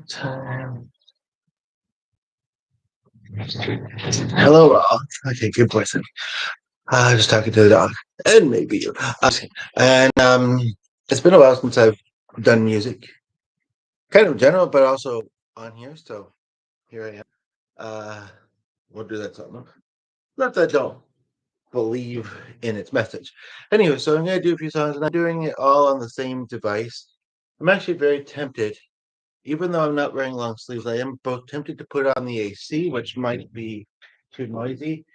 Time. Hello, all. Okay, good person. Just talking to the dog, and maybe you. And it's been a while since I've done music, kind of general, but also on here. So here I am. Uh, we'll do that song. Not that I don't believe in its message. Anyway, so I'm gonna do a few songs, and I'm doing it all on the same device. I'm actually very tempted, even though I'm not wearing long sleeves. I am both tempted to put on the AC, which might be too noisy.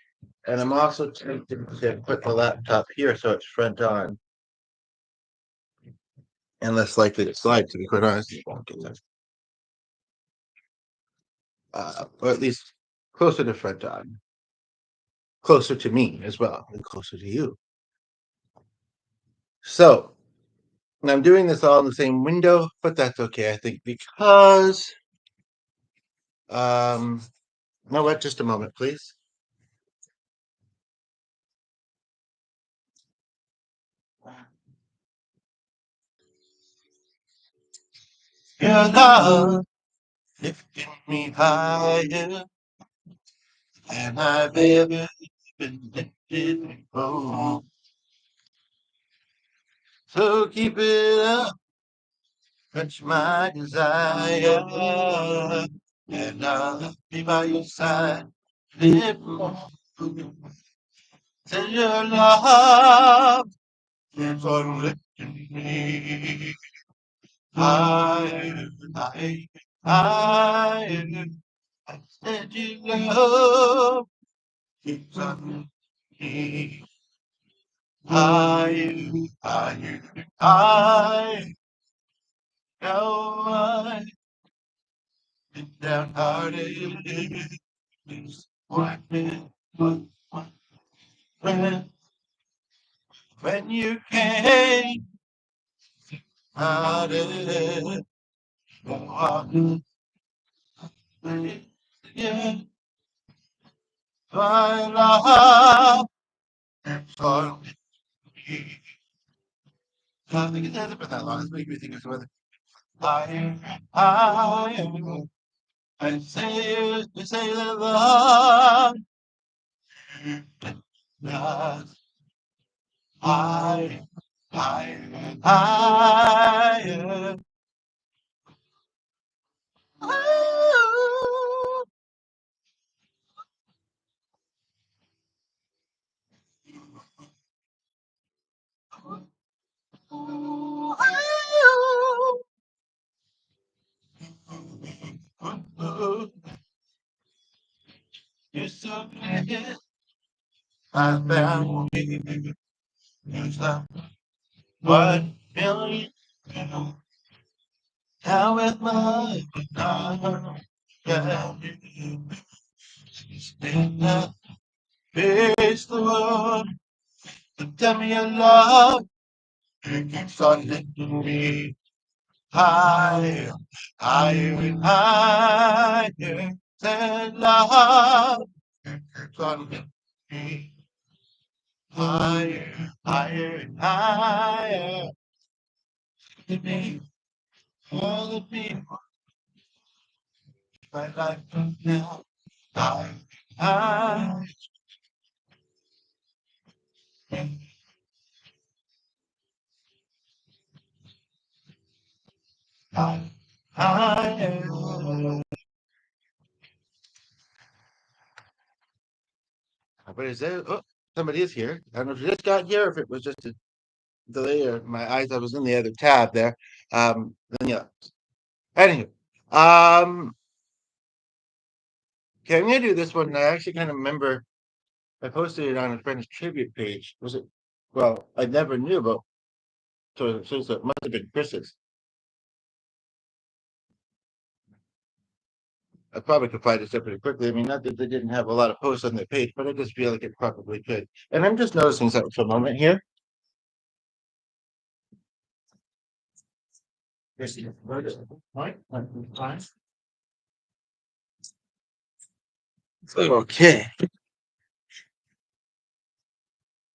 And I'm also tempted to put the laptop here so it's front on and less likely to slide, to be quite honest. It won't get that. Or at least closer to front on. Closer to me as well, and closer to you. So I'm doing this all in the same window, but that's okay, I think, because you know what, just a moment, please. Your love lifting me higher than I've ever been lifted before. So keep it up, quench my desire, and I'll be by your side. Live till your love keeps on lifting me higher, higher, higher. I said your love keeps on lifting me higher, higher, higher. Now I get downhearted. What when you came out of it, yeah, my love for me. I think it hasn't been that long. It's making me think of some other. I, I say that love, not I, I, I, you're so good. I found you. It's like 1 million. How with my love? Stand up, face the world. Tell me your love. It keeps on lifting me higher, higher and higher. Said love. It keeps on lifting me higher, higher and higher. To me, all the people, my life from now. Higher, higher, higher, higher. But is there? Oh, somebody is here. I don't know if you just got here or if it was just a delay or my eyes. I was in the other tab there. Then yeah. Anywho, okay, I'm gonna do this one. I actually kind of remember I posted it on a friend's tribute page. Was it? Well, I never knew about. So it must have been Chris's. I probably could find this up pretty quickly. I mean, not that they didn't have a lot of posts on their page, but I just feel like it probably could. And I'm just noticing something for a moment here. Okay.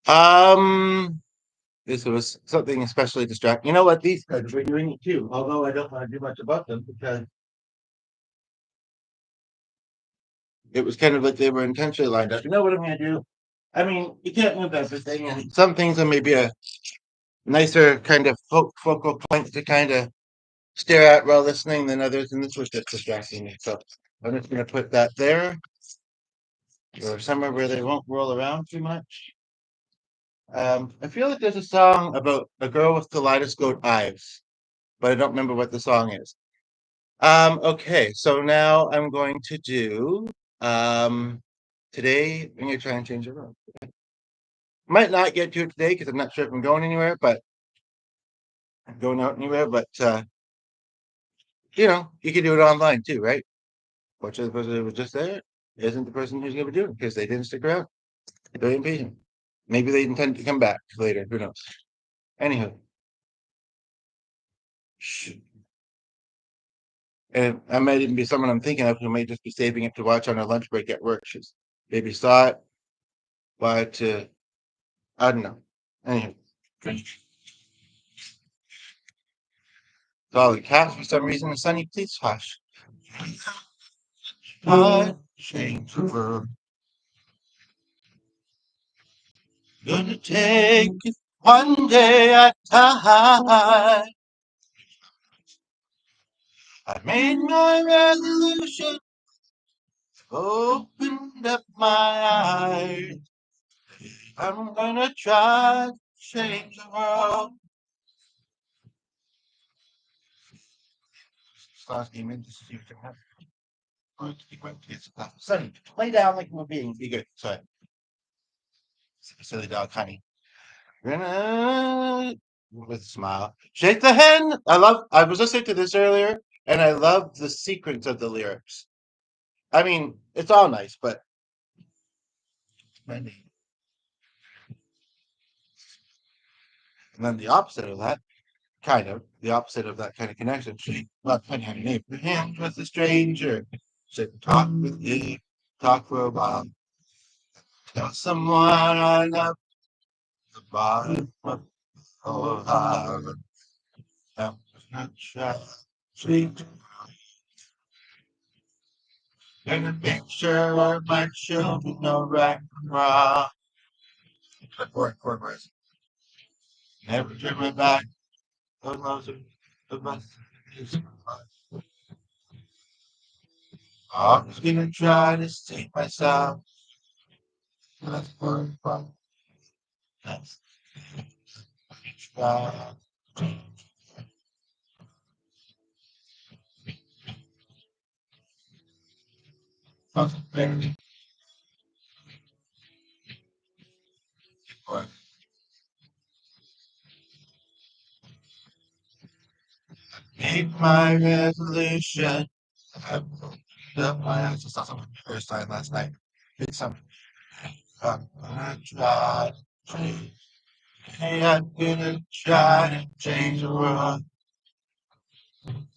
Um, this was something especially distracting. You know what? These guys were doing it too. Although I don't want to do much about them because it was kind of like they were intentionally lined up. You know what I'm going to do? I mean, you can't move everything, and some things are maybe a nicer kind of focal point to kind of stare at while listening than others, and this was just distracting me. So I'm just going to put that there or somewhere where they won't roll around too much. I feel like there's a song about a girl with kaleidoscope eyes, but I don't remember what the song is. Okay, so now I'm going to do today. I'm gonna try and change the room. Might not get to it today because I'm not sure if I'm going anywhere, but I'm going out anywhere. But you can do it online too, right? Which the person who was just there isn't the person who's gonna be doing it because they didn't stick around. They're very impatient. Maybe they intend to come back later. Who knows? Anywho, and I might even be someone I'm thinking of who may just be saving it to watch on a lunch break at work. She's maybe saw it, but I don't know. Anywho, all the cats for some reason. Sunny, please hush. I change the world. Gonna take it one day at a time. I made my resolution, opened up my eyes. I'm gonna try to change the world. Last game in, this is your turn. Going to be quick. It's Sunny, lay down like we're being. Be good. Sorry. Silly dog, honey. With a smile. Shake the hand. I was listening to this earlier, and I love the sequence of the lyrics. I mean, it's all nice, but and then the opposite of that, the opposite of that kind of connection. Shake, well, hand hands with a stranger. Sit, talk with me, talk for a while. Tell someone I love the bottom of the heart. I'm not shy. Sweet. And a picture of my children, no right and wrong. Chord verse. Never turn my back. Those loves are the best. I'm just gonna try to save myself. That's word from that's try. Very made my resolution. I put up my eyes. I saw something first time last night. It's something. I'm gonna try to change. Hey, I'm gonna try to change the world. I'm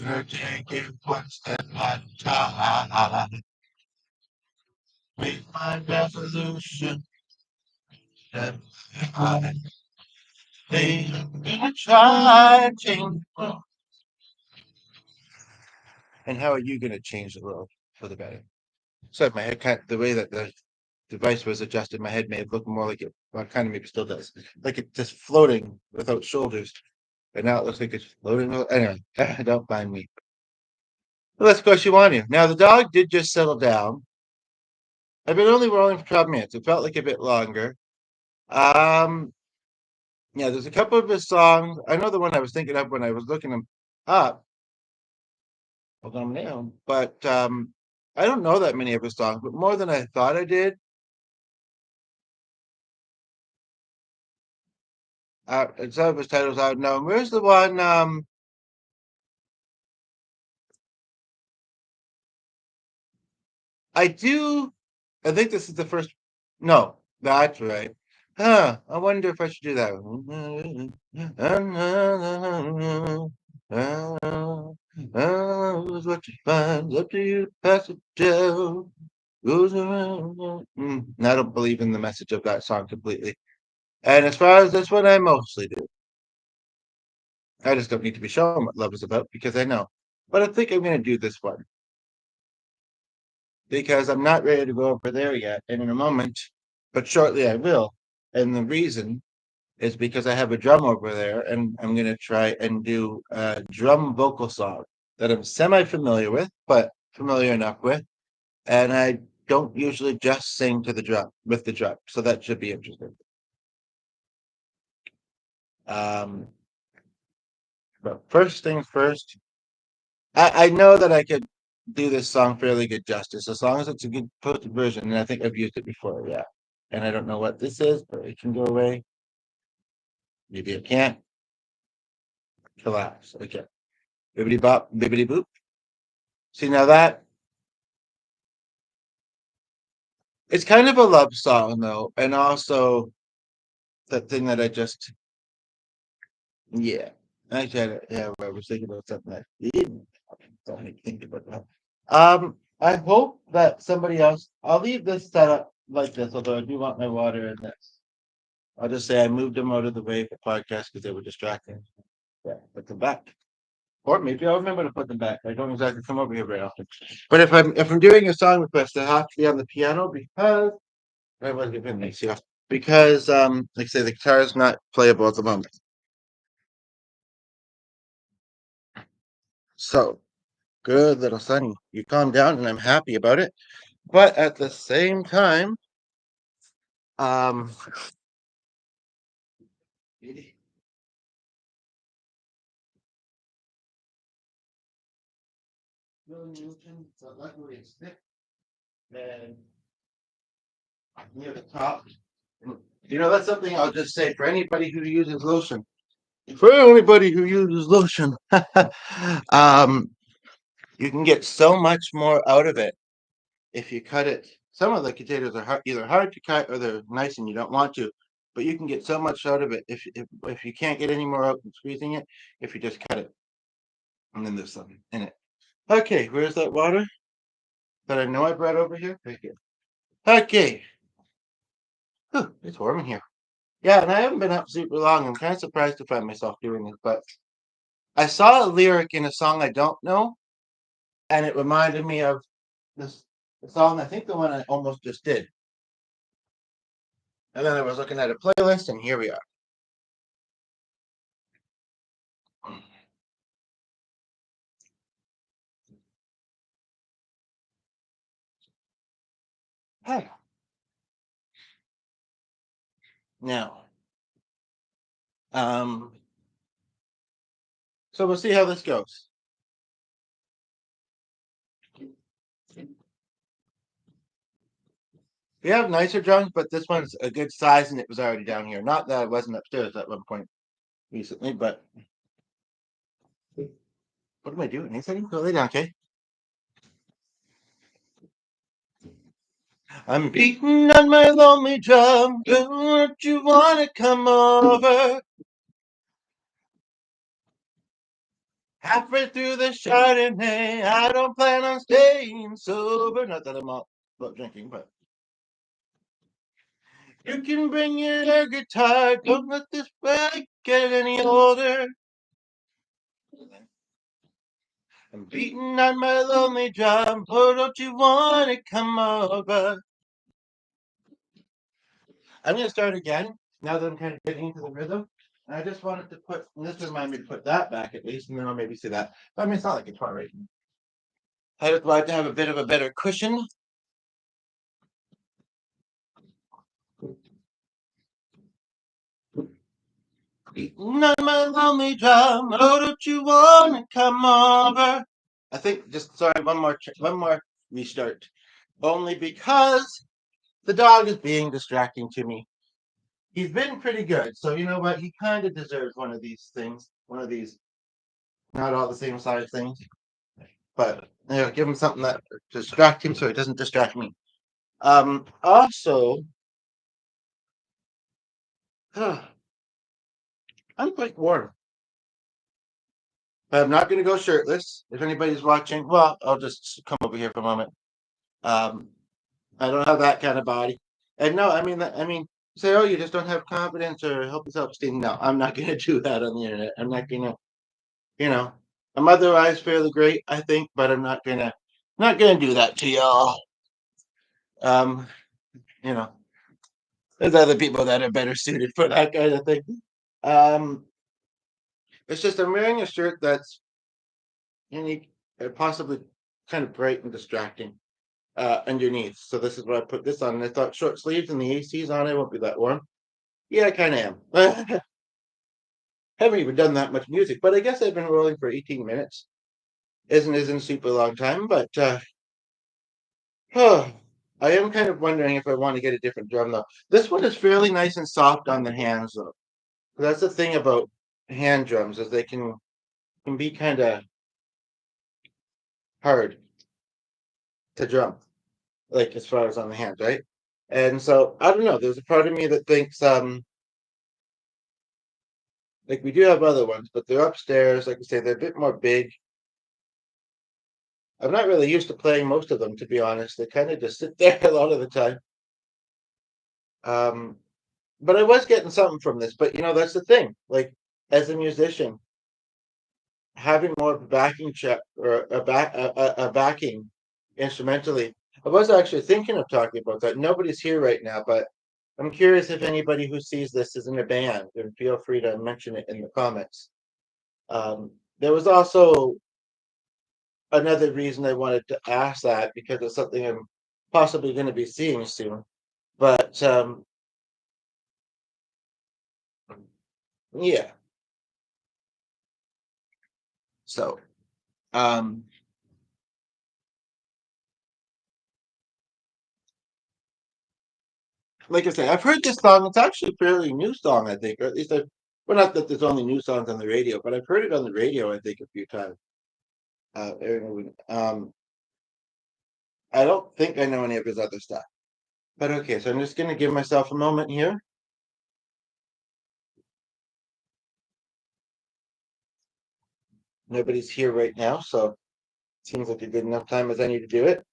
gonna take it one step at a time. Make my resolution. And I think I'm gonna try to change the world. And how are you gonna change the world for the better? So my head the way that the device was adjusted, my head may have looked more like it, well, kind of maybe still does, like it's just floating without shoulders. But now it looks like it's floating. Anyway, don't mind me. Well, let's go. She wanted. Now the dog did just settle down. I've been only rolling for 12 minutes. It felt like a bit longer. Um, yeah, there's a couple of his songs. I know the one I was thinking of when I was looking them up. Hold on now. But I don't know that many of his songs, but more than I thought I did. Some of his titles I don't know. Where's the one? I do. I think this is the first. No, that's right. Huh. I wonder if I should do that one. What you find up to you, pass it down. Goes around. I don't believe in the message of that song completely. And as far as this one, I mostly do. I just don't need to be shown what love is about because I know. But I think I'm going to do this one. because I'm not ready to go over there yet. And in a moment, but shortly I will. And the reason is because I have a drum over there, and I'm gonna try and do a drum vocal song that I'm semi-familiar with, but familiar enough with. And I don't usually just sing to the drum with the drum, so that should be interesting. Um, but first things first, I know that I could do this song fairly good justice as long as it's a good posted version, and I think I've used it before, yeah. And I don't know what this is, but it can go away. Maybe it can't. Collapse. Okay. Bibbity bop, bibbity boop. See now that it's kind of a love song though, and also the thing that I just yeah. I tried it. Yeah, I was thinking about something that didn't don't make me think about that. I hope that somebody else I'll leave this set up like this, although I do want my water in this. I'll just say I moved them out of the way for podcast because they were distracting. Yeah, put them back. Or maybe I'll remember to put them back. I don't exactly come over here very often. But if I'm doing a song request, I have to be on the piano because I was giving these, yeah. Because like I say, the guitar is not playable at the moment. So good little Sonny. You calm down and I'm happy about it. But at the same time, um so luckily it's thick and near the top. That's something I'll just say for anybody who uses lotion. For anybody who uses lotion, um, you can get so much more out of it if you cut it. Some of the potatoes are either hard to cut or they're nice and you don't want to, but you can get so much out of it if you can't get any more out from squeezing it, if you just cut it. And then there's something in it. Okay, where's that water that I know I brought over here? Right here. Okay. Whew, it's warm in here. Yeah, and I haven't been up super long. I'm kind of surprised to find myself doing this, but I saw a lyric in a song I don't know, and it reminded me of this the song. I think the one I almost just did. And then I was looking at a playlist, and here we are. Hey, now, um, so we'll see how this goes. We have nicer drums, but this one's a good size, and it was already down here. Not that I wasn't upstairs at one point recently, but what am I doing? Anything? Go lay down, okay? I'm beating on my lonely drum. Don't you wanna come over? Halfway through the Chardonnay, I don't plan on staying sober. Not that I'm all about drinking, but you can bring your guitar. Don't let this bag get any older. I'm beating on my lonely drum. Oh, don't you wanna come over? I'm gonna start again now that I'm kind of getting into the rhythm. And I just wanted to put this remind me to put that back at least, and then I'll maybe see that. But I mean, it's not like it's far right. I just like to have a bit of a better cushion. Not my lonely drum. Oh, don't you wanna come over? I think just sorry, one more restart. Only because the dog is being distracting to me. He's been pretty good, so you know what? He kind of deserves one of these things. One of these, not all the same size things, but give him something that distract him so he doesn't distract me. Also, I'm quite warm. I'm not going to go shirtless. If anybody's watching, well, I'll just come over here for a moment. Um, I don't have that kind of body. And no, I mean, say, oh, you just don't have confidence or help yourself esteem. No, I'm not going to do that on the internet. I'm not going to, you know, I'm otherwise fairly great, I think, but I'm not going to do that to y'all. Um, you know, there's other people that are better suited for that kind of thing. Um, it's just I'm wearing a shirt that's unique and possibly kind of bright and distracting underneath. So this is why I put this on. And I thought short sleeves and the AC's on, it won't be that warm. Yeah, I kind of am. Haven't even done that much music, but I guess I've been rolling for 18 minutes. Isn't a super long time, but oh, I am kind of wondering if I want to get a different drum though. This one is fairly nice and soft on the hands though. That's the thing about hand drums is they can be kind of hard to drum, like as far as on the hands, right? And so I don't know. There's a part of me that thinks like we do have other ones, but they're upstairs. Like I say, they're a bit more big. I'm not really used to playing most of them, to be honest. They kind of just sit there a lot of the time. Um, but I was getting something from this. But that's the thing. Like as a musician, having more of a backing check or a backing instrumentally. I was actually thinking of talking about that. Nobody's here right now, but I'm curious if anybody who sees this is in a band, and feel free to mention it in the comments. There was also another reason I wanted to ask that because it's something I'm possibly going to be seeing soon. But yeah, so um, like I say, I've heard this song. It's actually a fairly new song, I think, or at least well, not that there's only new songs on the radio, but I've heard it on the radio, I think, a few times. I don't think I know any of his other stuff. But okay, so I'm just going to give myself a moment here. Nobody's here right now, so it seems like a good enough time as any to do it.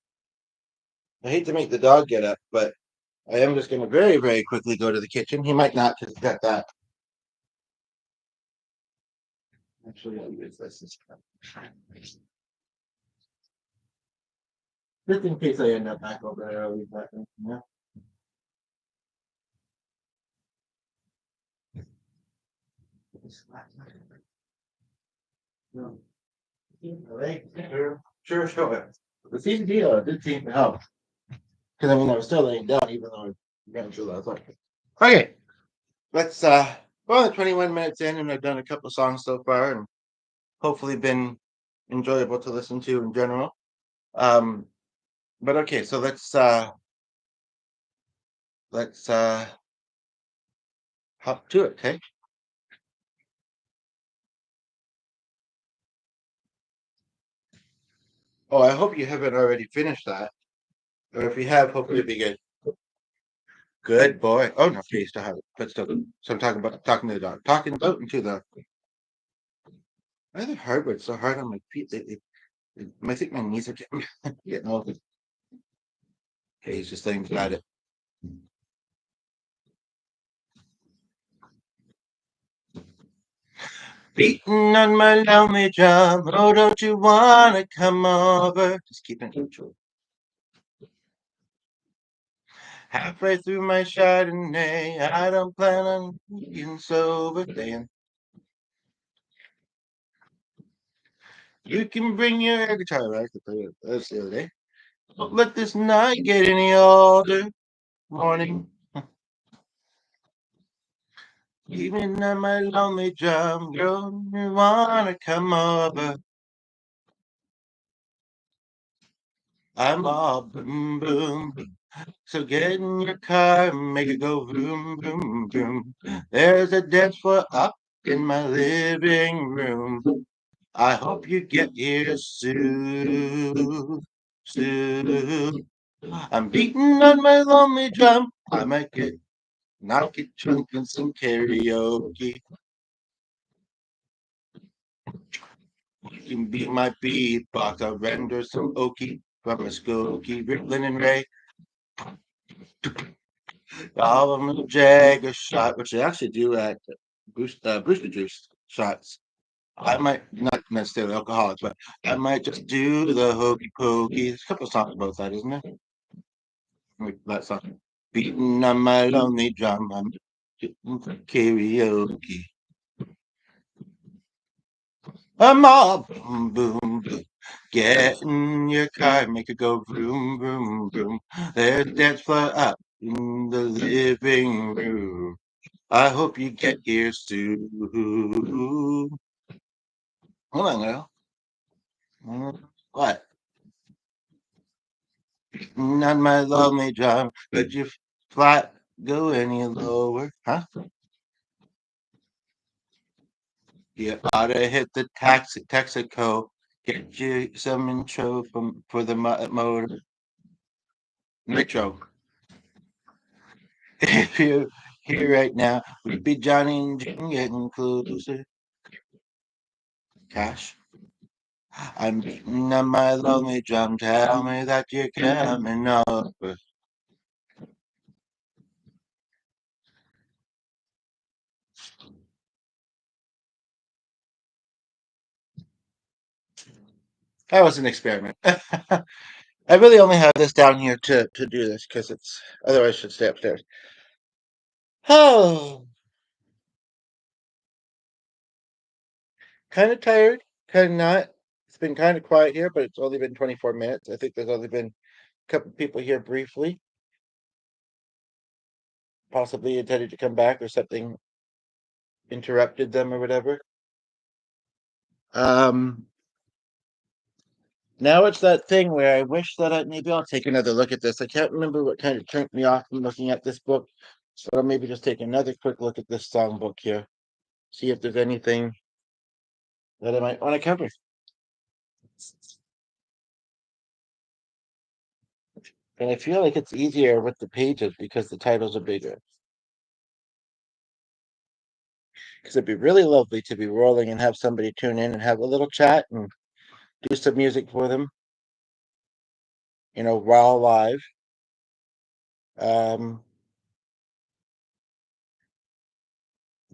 I hate to make the dog get up, but I am just going to very, very quickly go to the kitchen. He might not because he's got that. Actually, I'll use this instead. Just in case I end up back over there, I'll leave that. Yeah. No. Sure, sure. The CCD did seem to help. Because I mean, I was still laying down, even though I ran through last night. Okay, let's. We're only 21 minutes in, and I've done a couple of songs so far, and hopefully been enjoyable to listen to in general. Um, but okay, so let's hop to it. Okay. Oh, I hope you haven't already finished that, or if you have, hopefully it'll be good. Good boy. Oh no, please don't have it, but still. So I'm talking to the dog, talking about and to the. Why are the hardwood so hard on my feet lately? I think my knees are getting old. Okay, he's just laying beside it. Beating on my lonely drum. Oh, don't you wanna come over? Just keeping control. Halfway through my Chardonnay, I don't plan on being sober. Then you can bring your air guitar. I could play it. That's the other day. Don't let this night get any older. Morning. Even on my lonely drum, girl, you wanna come over? I'm all boom boom. So get in your car and make it go vroom vroom vroom. There's a dance floor up in my living room. I hope you get here soon, soon. I'm beating on my lonely drum. I might not get drunk and some karaoke. You can beat my beatbox. I'll render some okie from a Skokie, Riplin and Ray. All of them little Jagger shot, which they actually do at Booster Juice shots. I might not necessarily alcoholics, but I might just do the hokey pokey. There's a couple of songs about that, isn't there? Like that song. Beating on my lonely drum, I'm getting for karaoke. I'm all boom, boom, boom. Get in your car, make it go vroom, vroom, vroom. There's a dance floor up in the living room. I hope you get here soon. Hold on, girl. What? Not my lonely drum. Could you flat go any lower? Huh? You ought to hit the Texaco. Get you some intro for the motor. Metro. If you're here right now, would be Johnny and Jim getting closer. Cash. I'm beating on my lonely drum. Tell me that you're coming over. That was an experiment. I really only have this down here to do this because it's otherwise I should stay upstairs. Oh, kind of tired, kind of not. It's been kind of quiet here, but it's only been 24 minutes. I think there's only been a couple people here briefly, possibly intended to come back or something interrupted them or whatever. Um, Now it's that thing where I wish that maybe I'll take another look at this. I can't remember what kind of turned me off from looking at this book, so I'll maybe just take another quick look at this songbook here, see if there's anything that I might want to cover. And I feel like it's easier with the pages because the titles are bigger. Because it'd be really lovely to be rolling and have somebody tune in and have a little chat and do some music for them, while live. Um,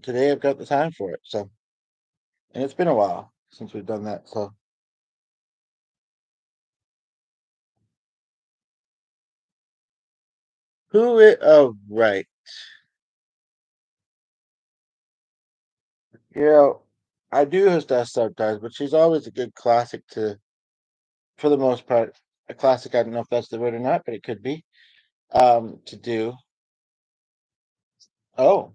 Today I've got the time for it, so and it's been a while since we've done that. So who it? Oh, right. You know, I do her stuff sometimes, but she's always a good classic for the most part, a classic. I don't know if that's the word or not, but it could be. To do. Oh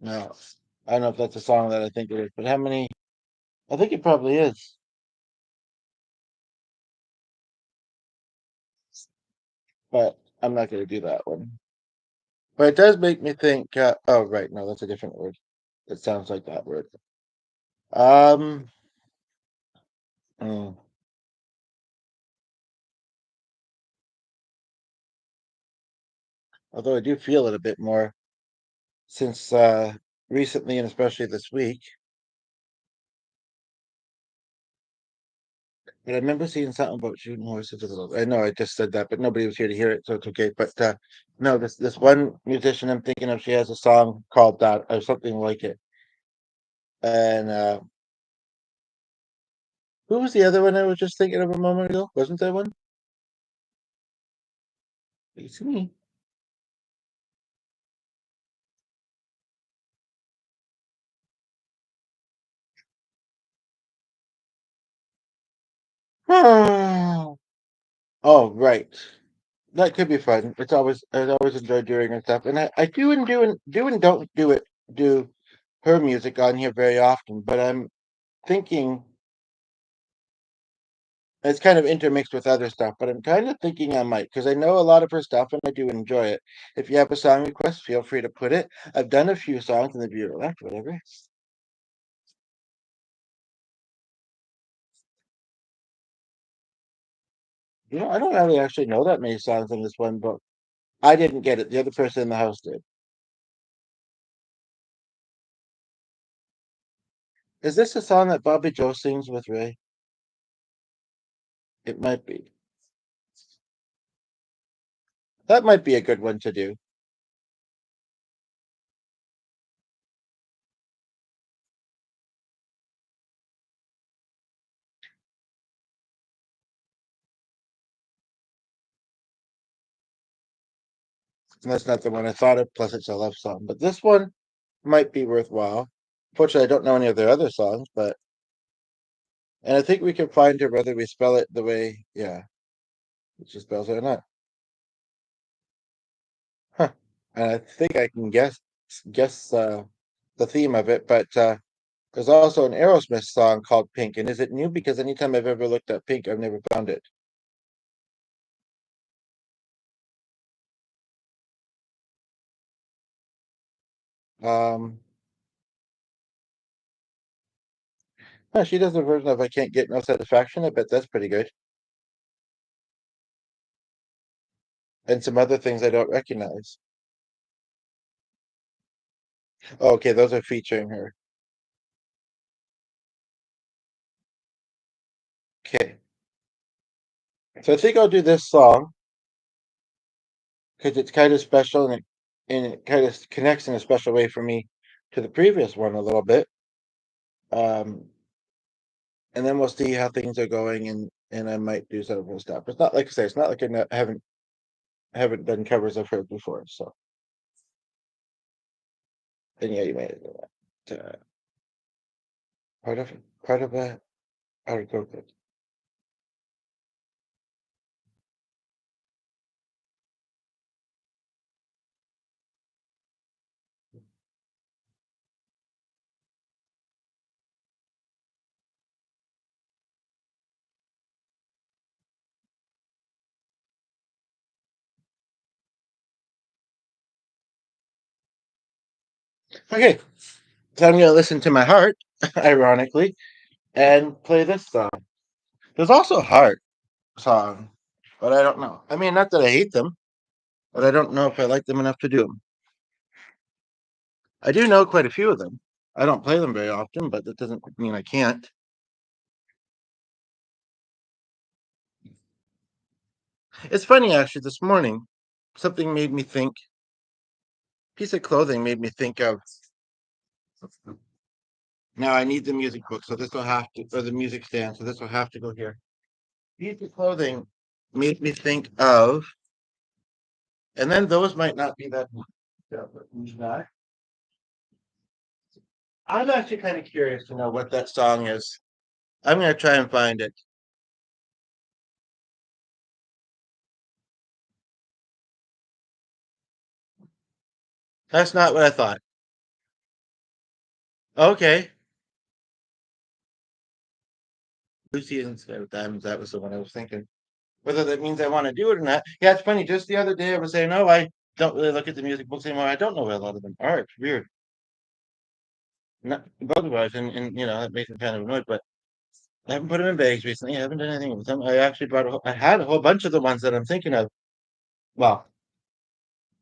no, I don't know if that's a song that I think it is, but how many? I think it probably is, but I'm not going to do that one. But it does make me think. Oh, right, no, that's a different word. It sounds like that word. Um, mm, Although I do feel it a bit more since recently, and especially this week. But I remember seeing something about shooting horses. I know I just said that, but nobody was here to hear it, so it's okay. But no, this one musician I'm thinking of, she has a song called that or something like it. And who was the other one I was just thinking of a moment ago? Wasn't there one? It's me. Oh, right. That could be fun. I always enjoy doing and stuff. And I do and don't do her music on here very often, but I'm thinking it's kind of intermixed with other stuff, but I'm kind of thinking I might because I know a lot of her stuff and I do enjoy it. If you have a song request, feel free to put it. I've done a few songs in the viewer left, whatever. I don't really actually know that many songs in this one book. I didn't get it. The other person in the house did. Is this a song that Bobby Joe sings with Ray? It might be. That might be a good one to do. And that's not the one I thought of, plus it's a love song. But this one might be worthwhile. Fortunately, I don't know any of their other songs, but and I think we can find it whether we spell it the way, yeah, she spells it or not. Huh. And I think I can guess the theme of it, but there's also an Aerosmith song called Pink. And is it new? Because anytime I've ever looked up Pink, I've never found it. Um, she does a version of I Can't Get No Satisfaction. I bet that's pretty good. And some other things I don't recognize. Oh, okay, those are featuring her. Okay. So I think I'll do this song because it's kind of special and it kind of connects in a special way for me to the previous one a little bit. Um, and then we'll see how things are going and I might do some of stuff. It's not like I say, it's not like I haven't done covers of her before. So and yeah, you made it. Part of a article. Okay, so I'm gonna listen to my heart, ironically, and play this song. There's also a heart song, but I don't know. I mean, not that I hate them, but I don't know if I like them enough to do them. I do know quite a few of them. I don't play them very often, but that doesn't mean I can't. It's funny actually. This morning, something made me think. Piece of clothing made me think of. Now I need the music book, so this will have to, or the music stand, so this will have to go here. Piece of clothing made me think of, and then those might not be that. I'm actually kind of curious to know what that song is. I'm gonna try and find it. That's not what I thought. Okay, Lucy and Sky with Diamonds. That was the one I was thinking. Whether that means I want to do it or not. Yeah, it's funny. Just the other day, I was saying, no, I don't really look at the music books anymore. I don't know where a lot of them are. It's weird. Not both of us, and that makes me kind of annoyed. But I haven't put them in bags recently. I haven't done anything with them. I actually I had a whole bunch of the ones that I'm thinking of. Well,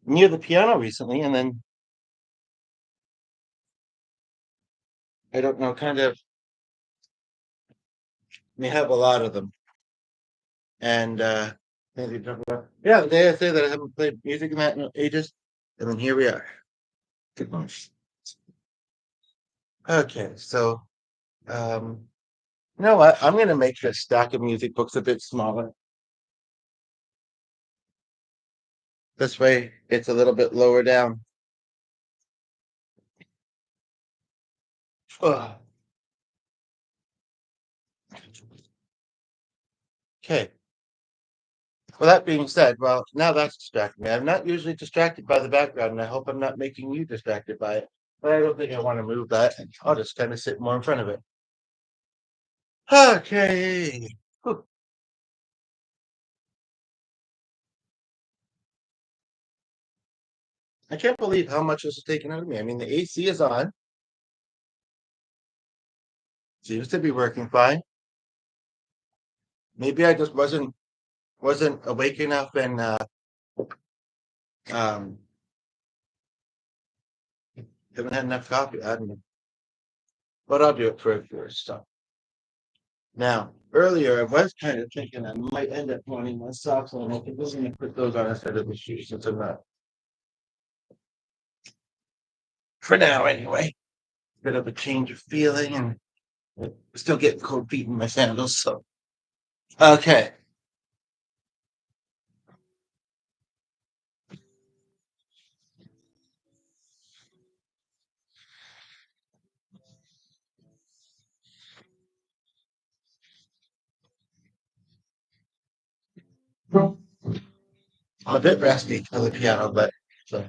near the piano recently, and then I don't know, kind of. We have a lot of them, and yeah, the day I say that I haven't played music in that in ages, and then here we are. Good morning. Okay, so you know what? I'm gonna make this stack of music books a bit smaller. This way, it's a little bit lower down. Ugh. Okay. Well, that being said, well, now that's distracting me. I'm not usually distracted by the background, and I hope I'm not making you distracted by it. But I don't think I want to move that. I'll just kind of sit more in front of it. Okay. Whew. I can't believe how much this is taking out of me. I mean, the AC is on, seems to be working fine. Maybe I just wasn't awake enough and um haven't had enough coffee. I don't know. But I'll do it first. So now earlier I was kind of thinking I might end up wanting my socks on. I think I'm gonna put those on instead of the shoes since I'm not for now anyway. Bit of a change of feeling and still getting cold feet in my sandals. So okay. I'm a bit rusty on the piano, but so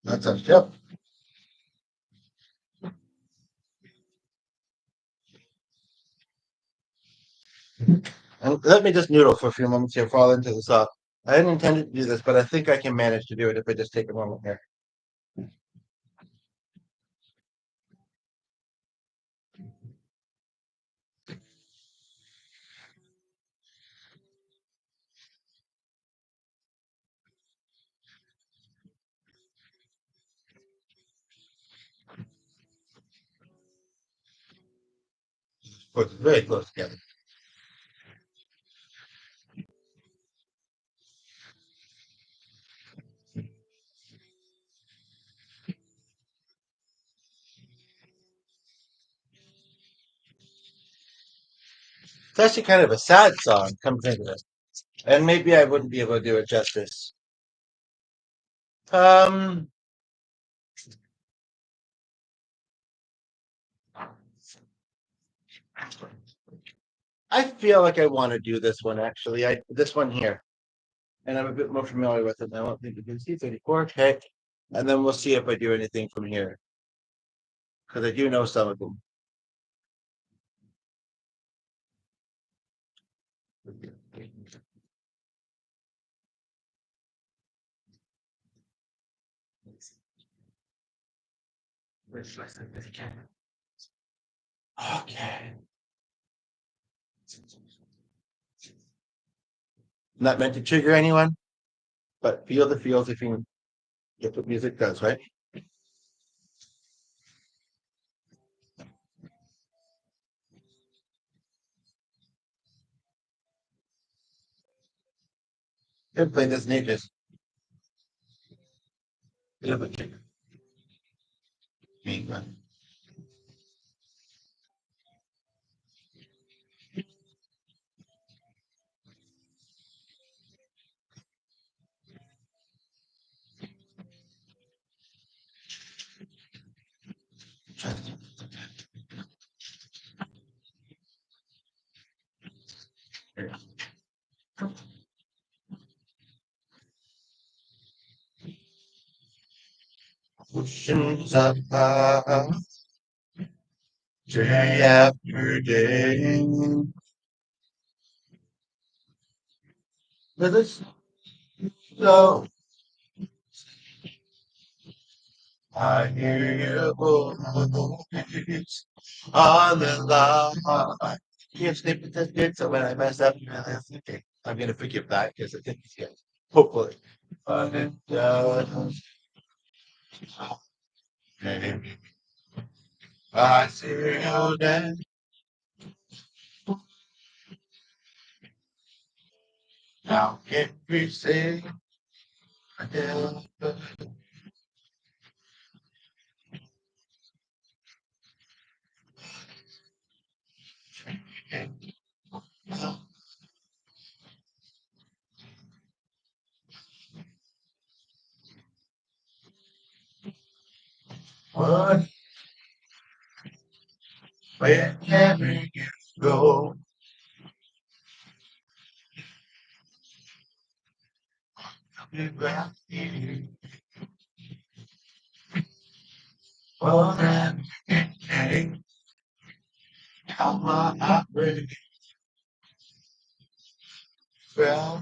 that's a yep. And let me just noodle for a few moments here, fall into the song. I hadn't intended to do this, but I think I can manage to do it if I just take a moment here. Put it very close together. It's actually kind of a sad song, come to think of it. And maybe I wouldn't be able to do it justice. Um, I feel like I want to do this one actually. I this one here, and I'm a bit more familiar with it. I don't think we can see 34. Okay, and then we'll see if I do anything from here because I do know some of them. Okay, not meant to trigger anyone, but feel the feels if you get what music does, right? I've played this in ages. Bit of a trigger. Me, but oceans up day after day. Let us go. I hear your voice on the line. You snip it that's good, so when I mess up, okay. I'm gonna forgive that because I think it's good. Hopefully. But it does. I see you then. Now can we say again? What wherever you go, I'll be right here. Whatever it takes, how my heart breaks. Well,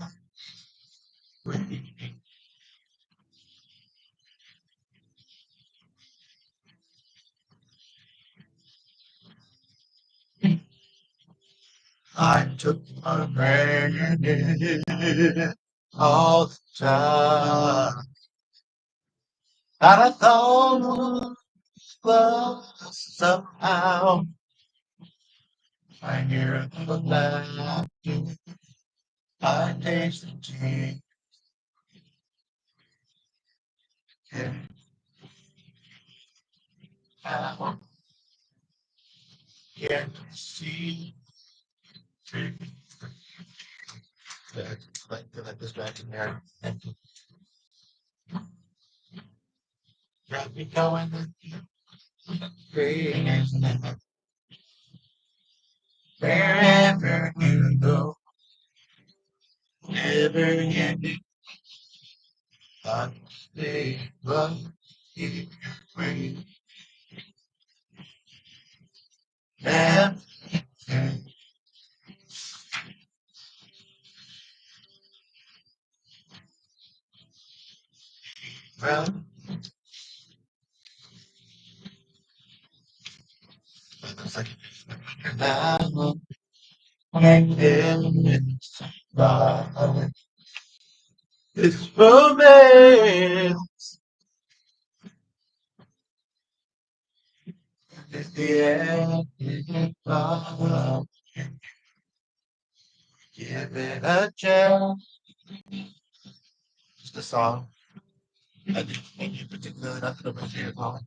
I took my granted all the time. And I thought love somehow. I hear the laughter, I taste the tea, and I get to see that like distracting there. And got me going crazy wherever you go. never ending. I stay love you free. And from it's like now and it's love. It's romance. It's the end. Love. Give it a chance. Just a song. I didn't think you particularly nothing about your song.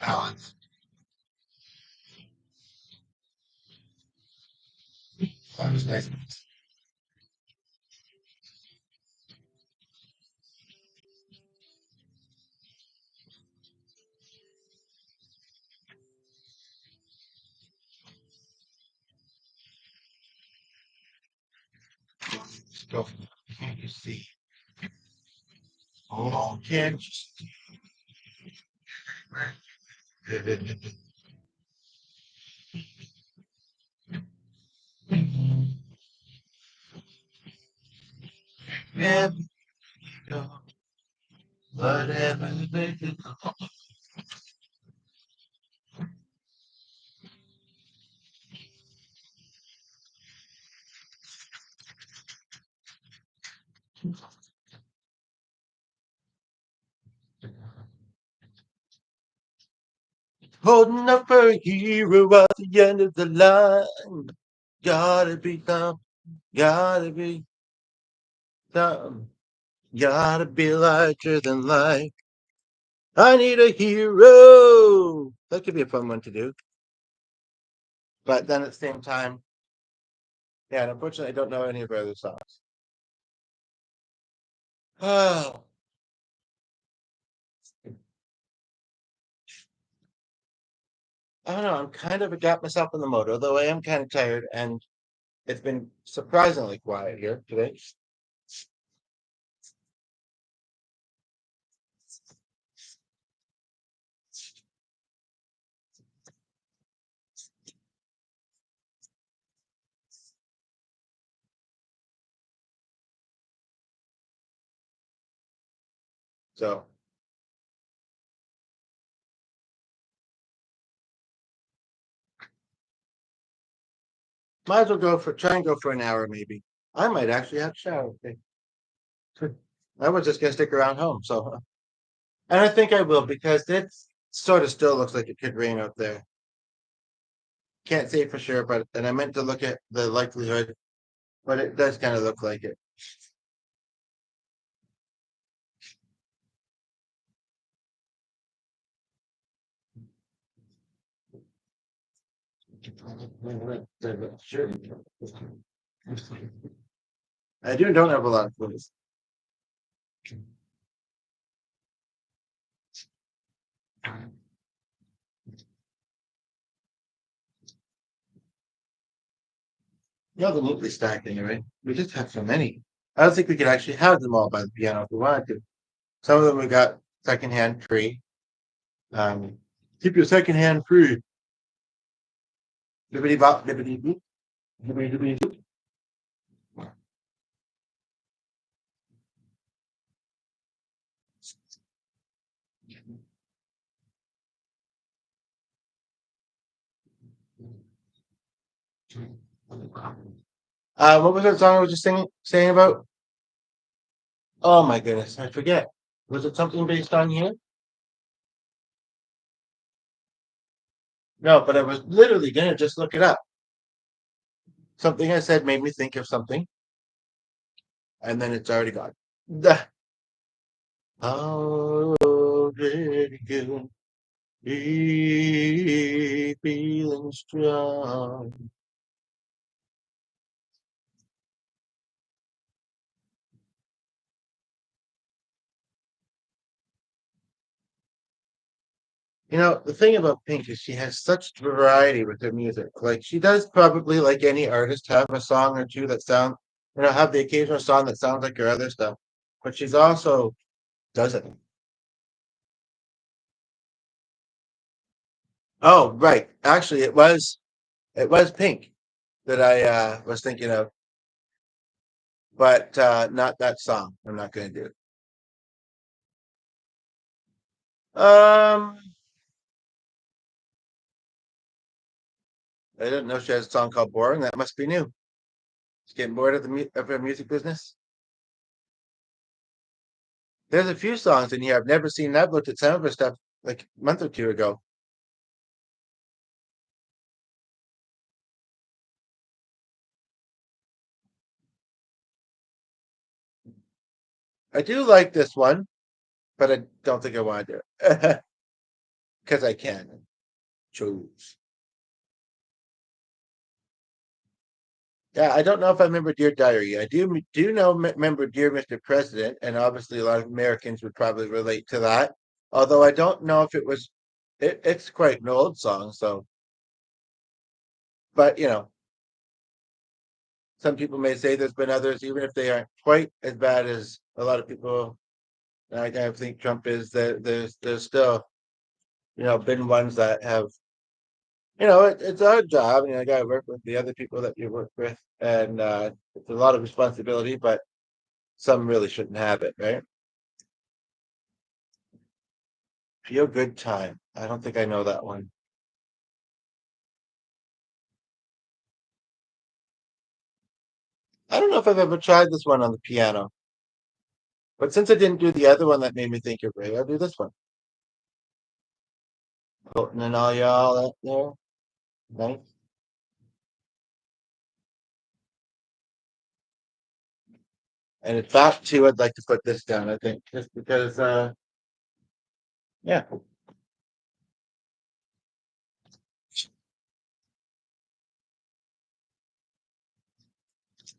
Balance. That was nice. Stuff. Can't you see? Oh, can't you see? Yeah, whatever they do. Holding up for a hero at the end of the line. Gotta be dumb. Gotta be dumb. Gotta be larger than life. I need a hero. That could be a fun one to do. But then at the same time, yeah, and unfortunately, I don't know any of her other songs. Oh, I don't know. I'm kind of got myself in the mode, although I am kind of tired, and it's been surprisingly quiet here today. So might as well go for try and go for an hour, maybe. I might actually have a shower. Okay. I was just gonna stick around home, so and I think I will because it sort of still looks like it could rain out there. Can't say for sure, but and I meant to look at the likelihood, but it does kind of look like it. Sure. I don't have a lot of clothes. Yeah, they're neatly stacked anyway. We just have so many. I don't think we could actually have them all by the piano if we wanted to. Some of them we got secondhand free. Um, keep your secondhand free. Dibbity bop, dibbity boop, dibbity dibbity doop. What was that song I was just saying about? Oh my goodness, I forget. Was it something based on here? No, but I was literally gonna just look it up. Something I said made me think of something, and then it's already gone. Duh. Already good, be feeling strong. The thing about Pink is she has such variety with her music. Like she does probably like any artist have a song or two that sound, have the occasional song that sounds like her other stuff. But she's also doesn't. Oh, right. Actually, it was Pink that I was thinking of, but not that song. I'm not going to do it. I didn't know she has a song called "Boring." That must be new. She's getting bored of of her music business. There's a few songs in here I've never seen. I've looked at some of her stuff like a month or two ago. I do like this one, but I don't think I want to do it because I can choose. Yeah, I don't know if I remember Dear Diary. I do know remember Dear Mr. President, and obviously a lot of Americans would probably relate to that. Although I don't know if it was. It's quite an old song, so but some people may say there's been others, even if they aren't quite as bad as a lot of people. I think Trump is. There's still been ones that have. It's our job. I got to work with the other people that you work with, and it's a lot of responsibility, but some really shouldn't have it, right? Feel good time. I don't think I know that one. I don't know if I've ever tried this one on the piano, but since I didn't do the other one that made me think of Ray, I'll do this one. Putting in all y'all out there. Nice. And in fact, too, I'd like to put this down, I think, just because, yeah.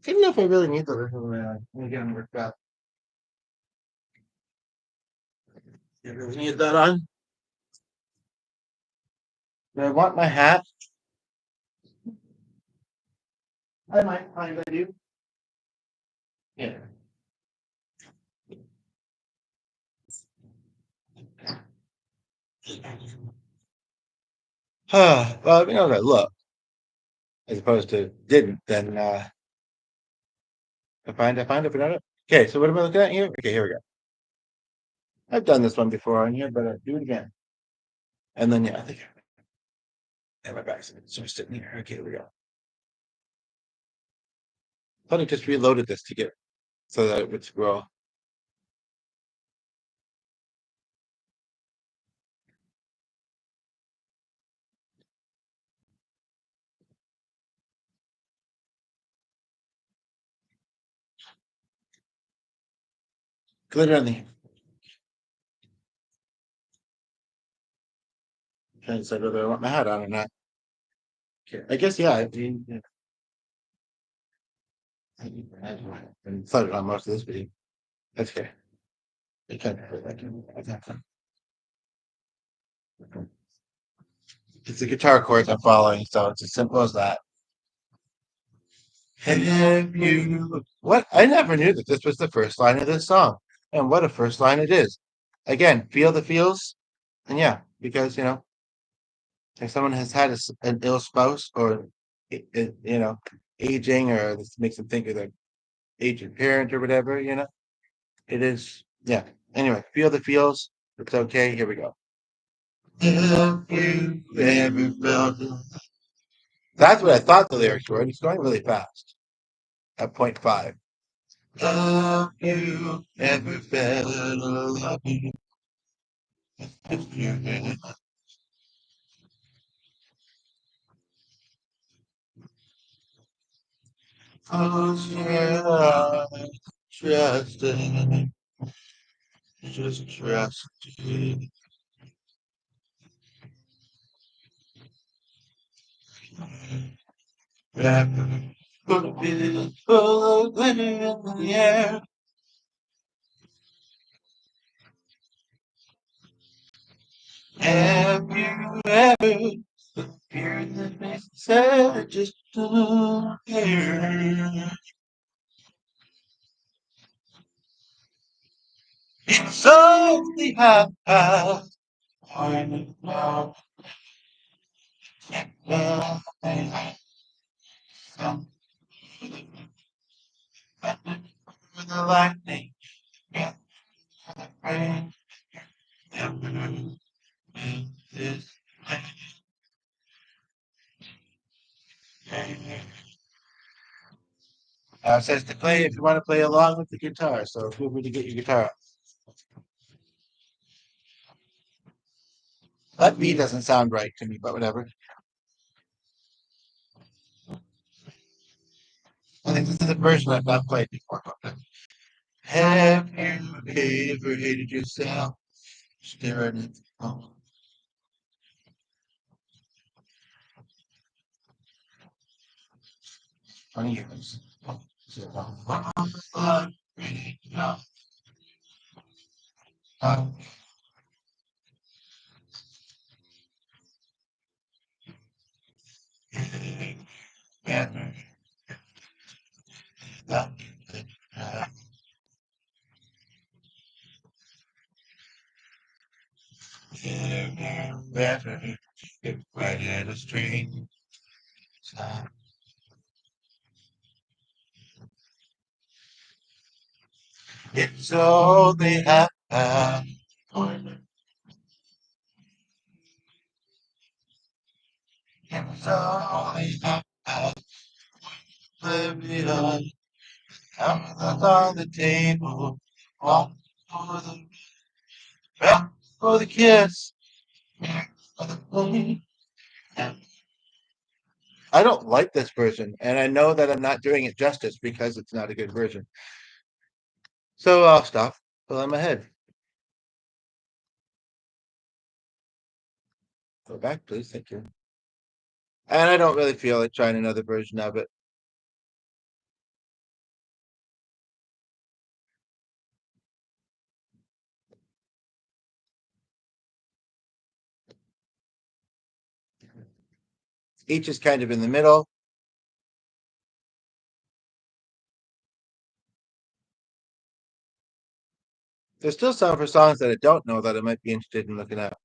I don't know if I really need the original man. Let me get them worked out. You really need that on? Do I want my hat? I might find I do. Yeah. Well, if I look, as opposed to didn't, then I find if I it. Okay, so what am I looking at here? Okay, here we go. I've done this one before on here, but I'll do it again. And then yeah, I think I have my back so it's sitting here. Okay, here we go. Thought I just reloaded this to get so that it would scroll. Glitter on the trying to decide whether I want my hat on or not. Okay, I guess yeah. I decided on most of this video. That's okay. I can. It's the guitar chords I'm following, so it's as simple as that. Have you? What? I never knew that this was the first line of this song, and what a first line it is. Again, feel the feels, and yeah, because if someone has had an ill spouse or aging, or this makes them think of their aged parent or whatever, it is. Yeah. Anyway, feel the feels. It's okay. Here we go. Have you ever felt? That's what I thought the lyrics were, and it's going really fast at point five. Have you ever felt love? Close your eyes, trust it, just trust it. Put a bit full of glitter in the air. Have you ever fear that makes sad just to hear? It's only half past. I know now. The lightning, the rain, this says to play if you want to play along with the guitar. So feel free to get your guitar. That B doesn't sound right to me, but whatever. I think this is a version I've not played before. Have you ever hated yourself staring at the phone? 20 years. Right at a string. It's all they have. It's all they have. Live behind. Everything's on the table. All for the for the kiss. For the play. I don't like this version, and I know that I'm not doing it justice because it's not a good version. So I'll stop. Fill in my head. Go back, please. Thank you. And I don't really feel like trying another version of it. Each is kind of in the middle. There's still some for songs that I don't know that I might be interested in looking at.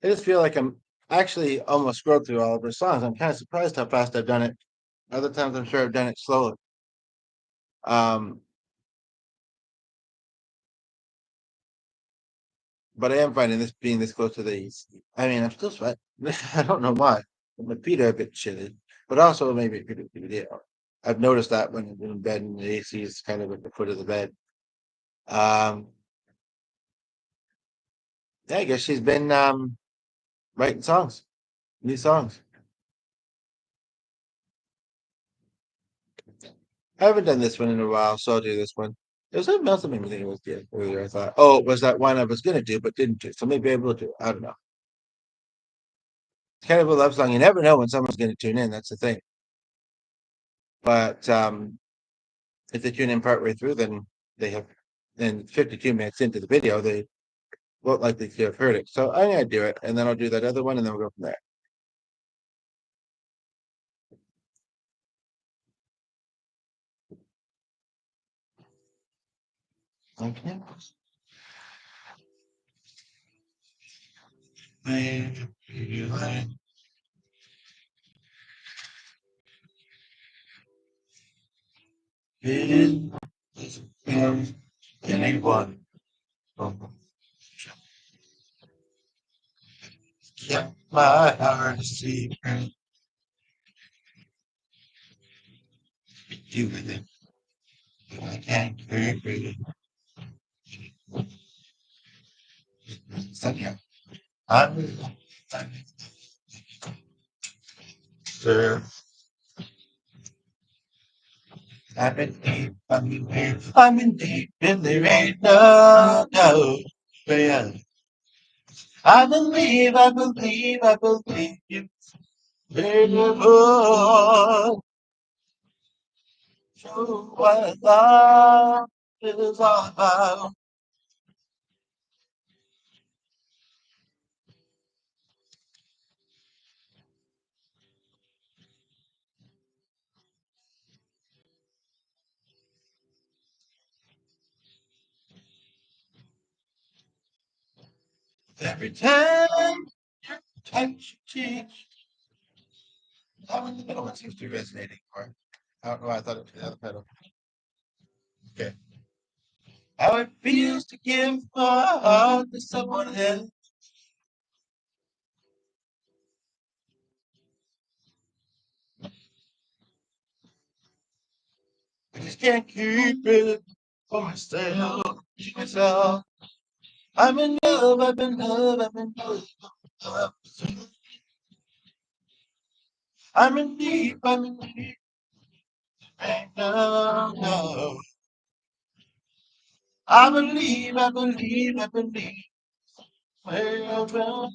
I just feel like I'm actually almost scrolled through all of her songs. I'm kind of surprised how fast I've done it. Other times I'm sure I've done it slowly. Um, but I am finding this being this close to the. I mean, I'm still sweating. I don't know why. My feet are a bit chilly, but also maybe it could be the video. I've noticed that when I'm in bed and the AC is kind of at the foot of the bed. Um, yeah, I guess she's been writing songs, new songs. I haven't done this one in a while, so I'll do this one. There's something else that made me think it was good earlier. I thought, oh, it was that one I was gonna do but didn't do. So maybe I will do it. I don't know. It's kind of a love song. You never know when someone's gonna tune in. That's the thing. But if they tune in partway through, then they have then 52 minutes into the video, they won't likely to have heard it. So I'm gonna do it, and then I'll do that other one, and then we'll go from there. Okay. Anyone. Kept my heart a secret. Do with it. I can't hurt it. So yeah, I'm sure I'm in deep, and there ain't no doubt. But yeah, I believe you. Beautiful. Show what love is all about. Every time you touch your cheek. That one, the middle one seems to be resonating more. I don't know why I thought it was the other pedal. Okay. How it feels to give my heart to someone else. I just can't keep it for myself. To myself. I'm in love, I'm in love, I'm in love. I'm in deep right now. No. I believe. Well,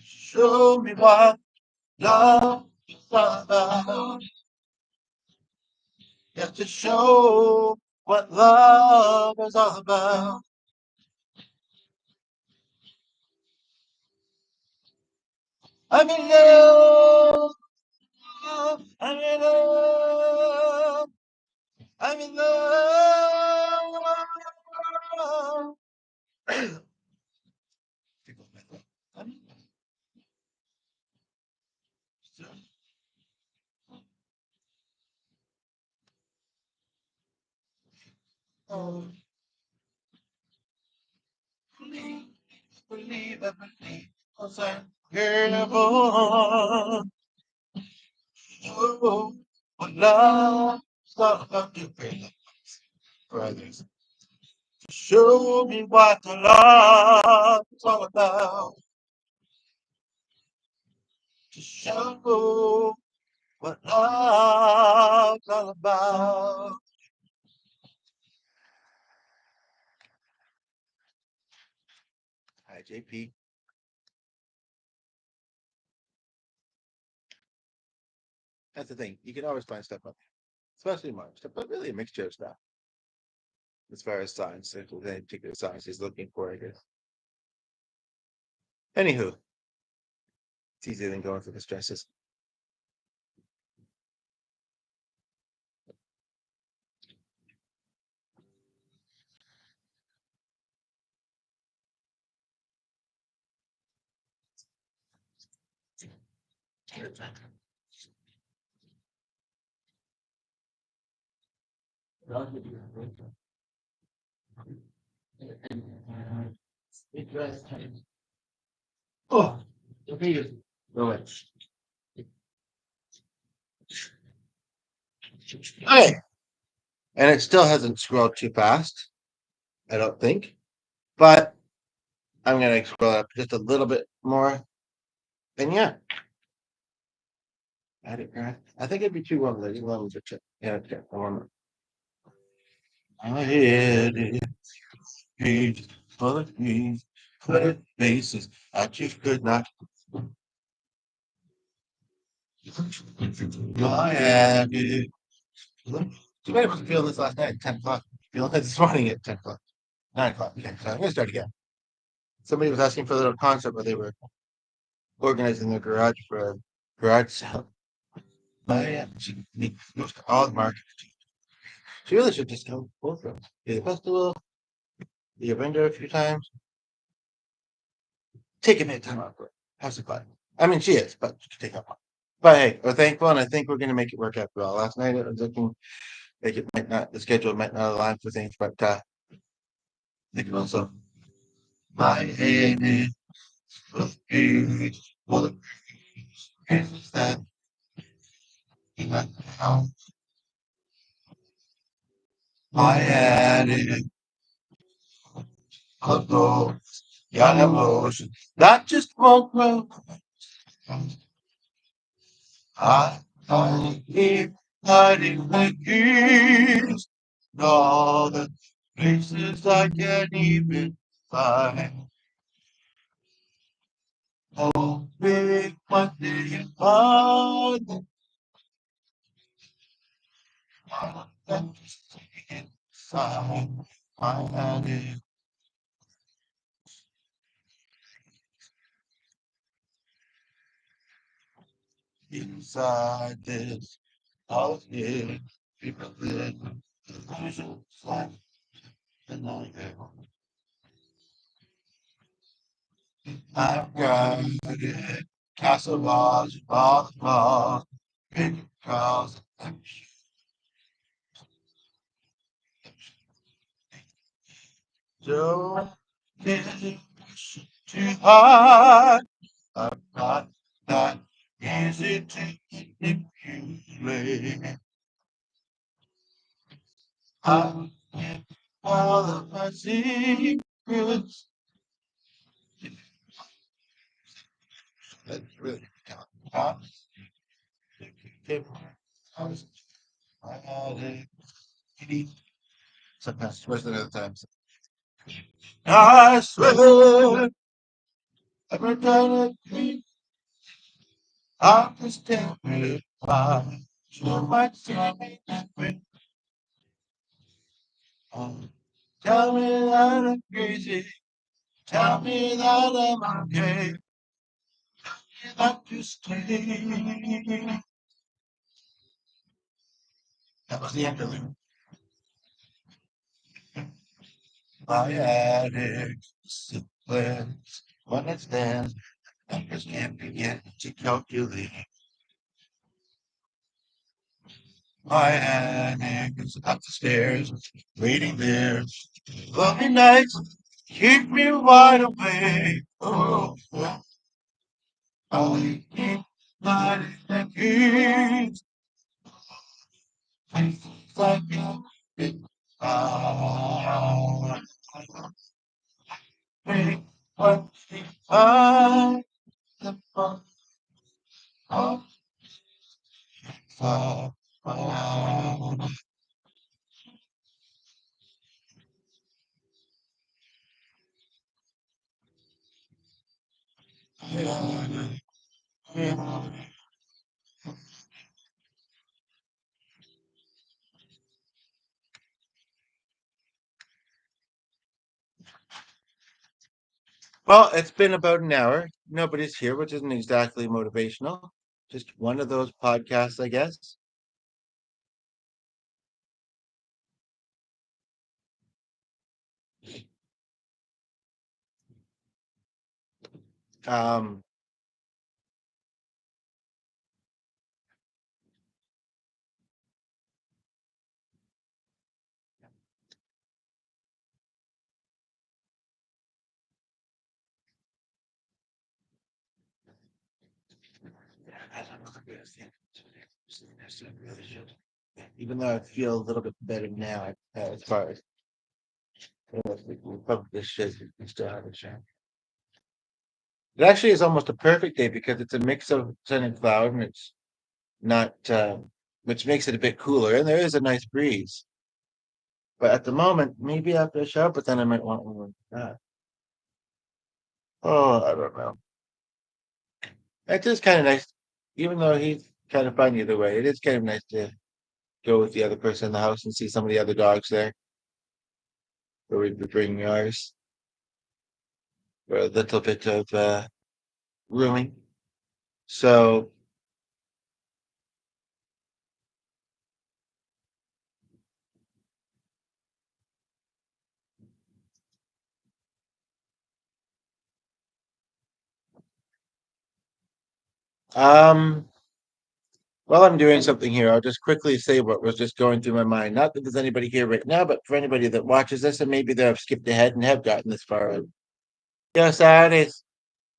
show me what love is all about. Just to show what love is all about. I'm in love. I'm in love. I'm in love. Oh, believe, I believe. Cause I'm careful. Oh, what love is all about you, brothers. Show me what the love is all about. To show what love's all about. Hi, JP. That's the thing. You can always find stuff up, especially modern stuff, but really a mixture of stuff as far as science. If there's any particular science he's looking for, I guess. Anywho, it's easier than going through the stresses. Oh, okay. Go ahead. Hey, and it still hasn't scrolled too fast, I don't think. But I'm gonna scroll up just a little bit more. And yeah, add it, right? I think it'd be too warm. Let me just check. Yeah, okay. Warm. I had it. Page full of dreams, clear faces. I just could not. I had it. Too bad I wasn't feeling this last night at 10 o'clock. Feeling it this morning at 10 o'clock. 9 o'clock. Okay, so I'm going to start again. Somebody was asking for a little concert where they were organizing their garage for a garage sale. She goes to all the markets. She really should just go both of them. The festival, the vendor a few times. Take a bit of time off for it. Have some fun. I mean, she is, but she can take up. But hey, we're thankful, and I think we're going to make it work out well. Last night it was looking like it might not, the schedule might not align for things, but I think also my head is full of dreams that now my head is of those young emotions that just won't grow. I I keep hiding the keys, all the places I can't even find. Oh, big one day you find the one that's inside my head. Inside this house here, people live illusions like the night. I've got it. Castle walls, walls, big cars. So easy to hide. I'm not that easy to manipulate. I get all of my secrets. That's really tough. I had it. Sometimes worse than other times. I swear, every time I just tell me why. So much time tell me that I'm crazy. Tell me that I'm okay. Not to stay. That was the end of it. My addict disciplines. When it stands, numbers can't begin to calculate. My addict is up the stairs, waiting there. Lonely nights keep me wide awake. Oh, I keep lighting the keys. It's like it. Ah, wait, what I the fun of fun. Well, it's been about an hour. Nobody's here, which isn't exactly motivational. Just one of those podcasts, I guess. Um, I don't know the best thing. I really should. Even though I feel a little bit better now, as far as we probably should still have a chance. It actually is almost a perfect day because it's a mix of sun and cloud, and it's not, which makes it a bit cooler, and there is a nice breeze. But at the moment, maybe after a shower, but then I might want one like that. Oh, I don't know. It is kind of nice, even though he's kind of fun either way. It is kind of nice to go with the other person in the house and see some of the other dogs there, where we'd be bringing ours for a little bit of rooming. So, um, while I'm doing something here, I'll just quickly say what was just going through my mind. Not that there's anybody here right now, but for anybody that watches this and maybe they have skipped ahead and have gotten this far. Yeah, Saturday's.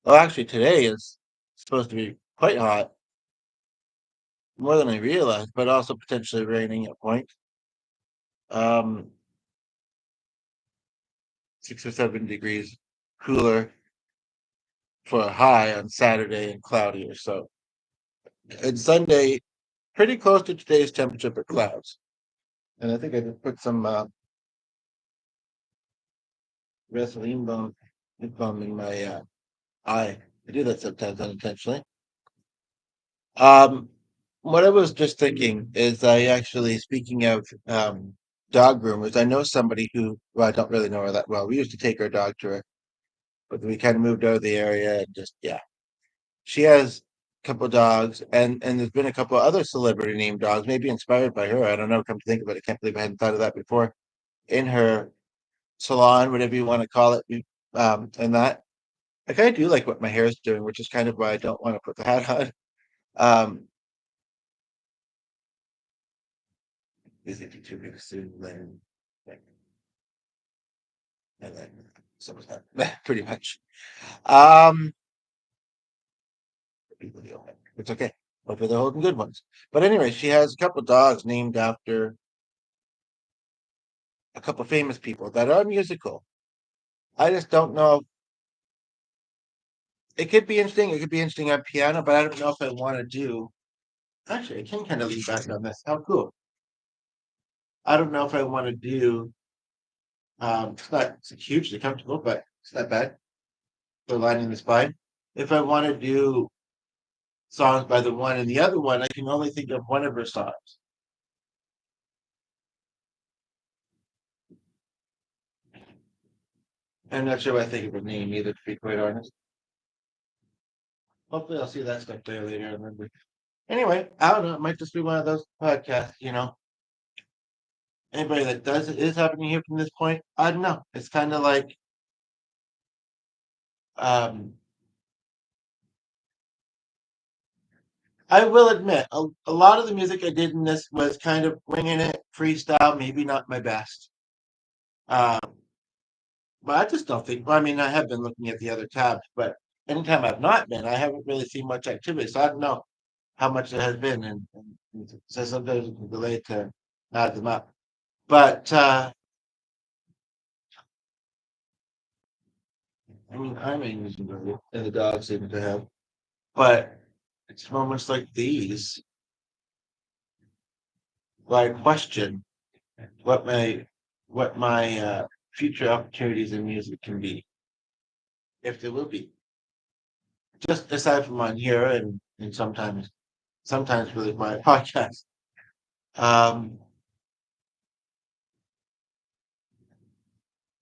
Well, actually, today is supposed to be quite hot, more than I realized, but also potentially raining at point. Um, 6 or 7 degrees cooler for a high on Saturday and cloudier. So, and Sunday. pretty close to today's temperature for clouds. And I think I just put some Vaseline balm, lip balm in my eye. I do that sometimes unintentionally. Um, what I was just thinking is I actually, speaking of dog groomers, I know somebody who, well, I don't really know her that well. We used to take our dog to her, but we kind of moved out of the area and just, yeah. She has a couple dogs, and there's been a couple other celebrity named dogs, maybe inspired by her. I don't know. Come to think of it, I can't believe I hadn't thought of that before. In her salon, whatever you want to call it, and that I kind of do like what my hair is doing, which is kind of why I don't want to put the hat on. Um, is it too big soon? Then, and then so was that pretty much. Um, it's okay. Hopefully they're holding good ones. But anyway, she has a couple dogs named after a couple famous people that are musical. I just don't know. It could be interesting. It could be interesting on piano, but I don't know if I want to do. Actually, I can kind of lean back on this. How cool! I don't know if I want to do. It's not hugely comfortable, but it's not bad for lining the spine. If I want to do songs by the one and the other one, I can only think of one of her songs. I'm not sure what I think of her name either, to be quite honest. Hopefully, I'll see that stuff there later. I remember. Anyway, I don't know. It might just be one of those podcasts, you know. Anybody that does it is happening to hear from this point. I don't know. It's kind of like um, I will admit a lot of the music I did in this was kind of winging it, freestyle, maybe not my best. Um, but I just don't think. Well, I mean, I have been looking at the other tabs, but anytime I've not been, I haven't really seen much activity. So I don't know how much there has been, and so sometimes it's delayed to add them up. But I mean, I'm using it, and the dogs seem to have. But it's moments like these where I question what my future opportunities in music can be, if there will be. Just aside from on here and sometimes really my podcast. Um,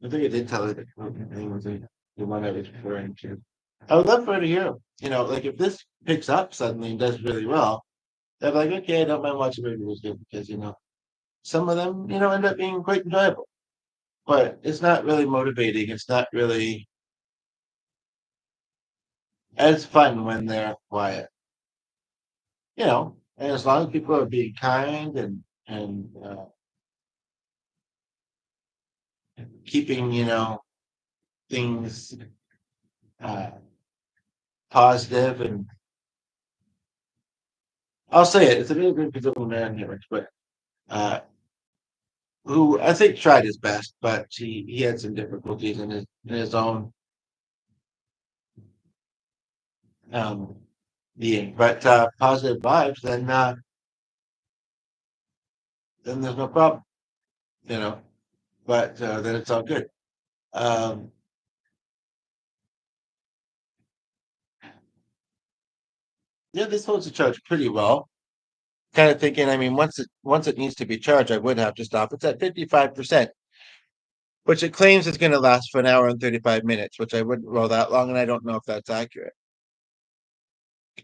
I think I did tell her that name was the one I was referring to. I would love for her to hear 'em. Like if this picks up suddenly and does really well, they're like, okay, I don't mind watching videos because some of them end up being quite enjoyable. But it's not really motivating. It's not really as fun when they're quiet. And as long as people are being kind and keeping things uh, positive, and I'll say it, it's a really good beautiful man here, but uh, who I think tried his best, but he had some difficulties in his own um, being. But positive vibes, then there's no problem, you know. But then it's all good. Um, yeah, this holds the charge pretty well. Kind of thinking, I mean, once it needs to be charged, I would have to stop. It's at 55%, which it claims is going to last for an hour and 35 minutes, which I wouldn't roll that long, and I don't know if that's accurate.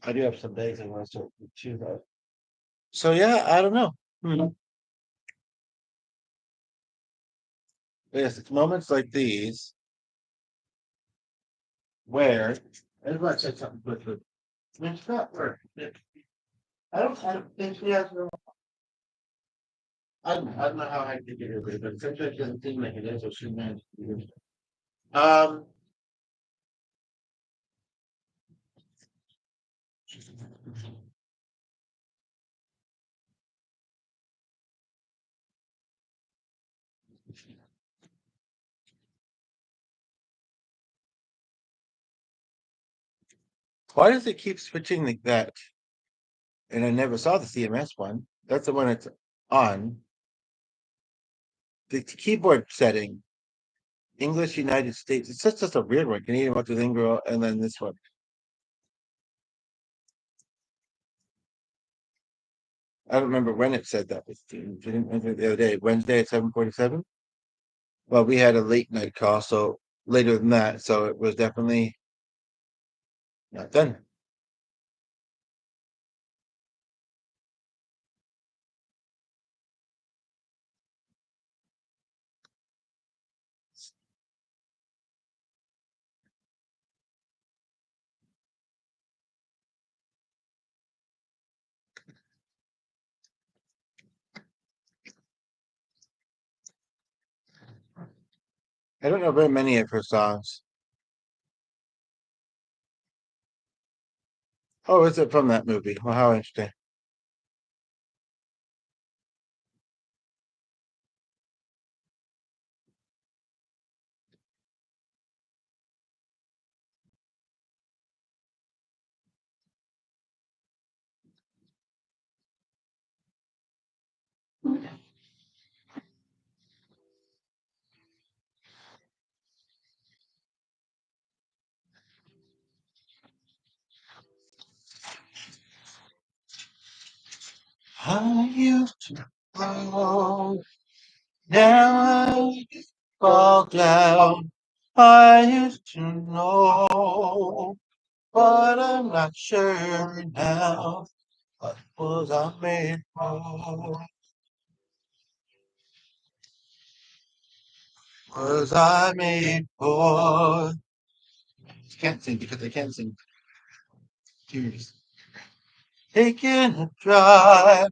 I do have some days I want to start with too, though. So yeah, I don't know. Yes, it's moments like these where I just want to say something quickly. I mean, it's not work. I don't think she has no. I don't know how I think it is, but sometimes it doesn't seem like it is, or she managed to do it. Um, why does it keep switching like that? and I never saw the CMS one. That's the one that's on the keyboard setting. English United States. It's just a weird one. Canadian multilingual, and then this one. I don't remember when it said that. The other day, Wednesday at 7:47. Well, we had a late night call, so later than that, so it was definitely not done. I don't know very many of her songs. Oh, is it from that movie? Well, how interesting. I used to fall, now I fall down. I used to know, but I'm not sure now. What was I made for? Was I made for? Can't sing because I can't sing. Tears. Taking a drive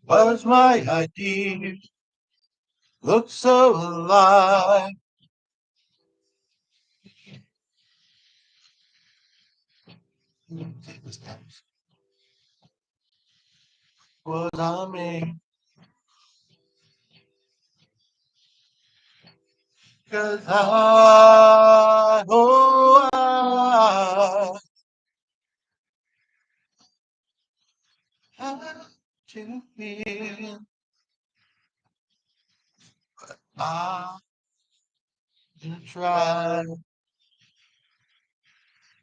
was my idea. Look so alive. Was I made? Cause I have to feel. I to try.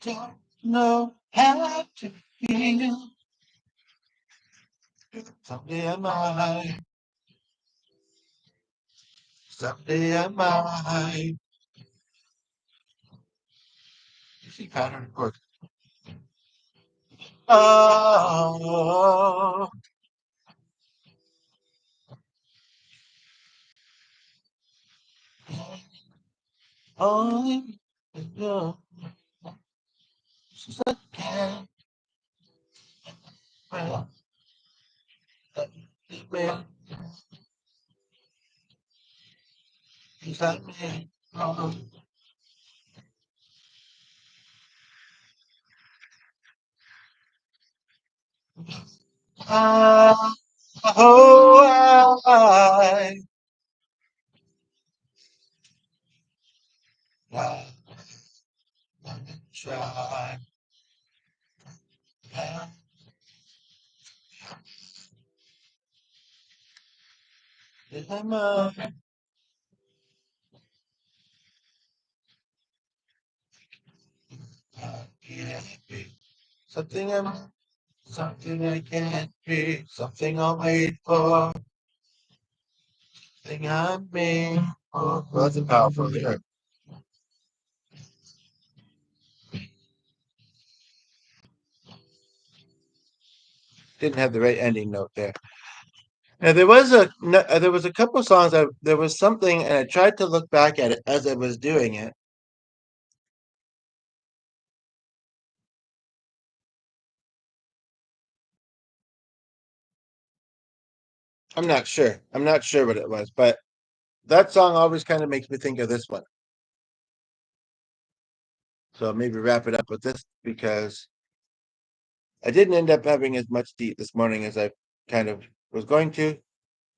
Don't know how to feel. Someday I might. Someday I might. You see pattern, of course. Oh, only you can. Well, well, is that me? Oh, I, oh, I try. Am I can't be something something I can't be, something I'm made for, something I'm made for. Well, that's a powerful lyric. Didn't have the right ending note there. Now there was a couple songs. There was something, and I tried to look back at it as I was doing it. I'm not sure. I'm not sure what it was, but that song always kind of makes me think of this one. So maybe wrap it up with this because I didn't end up having as much to eat this morning as I kind of was going to,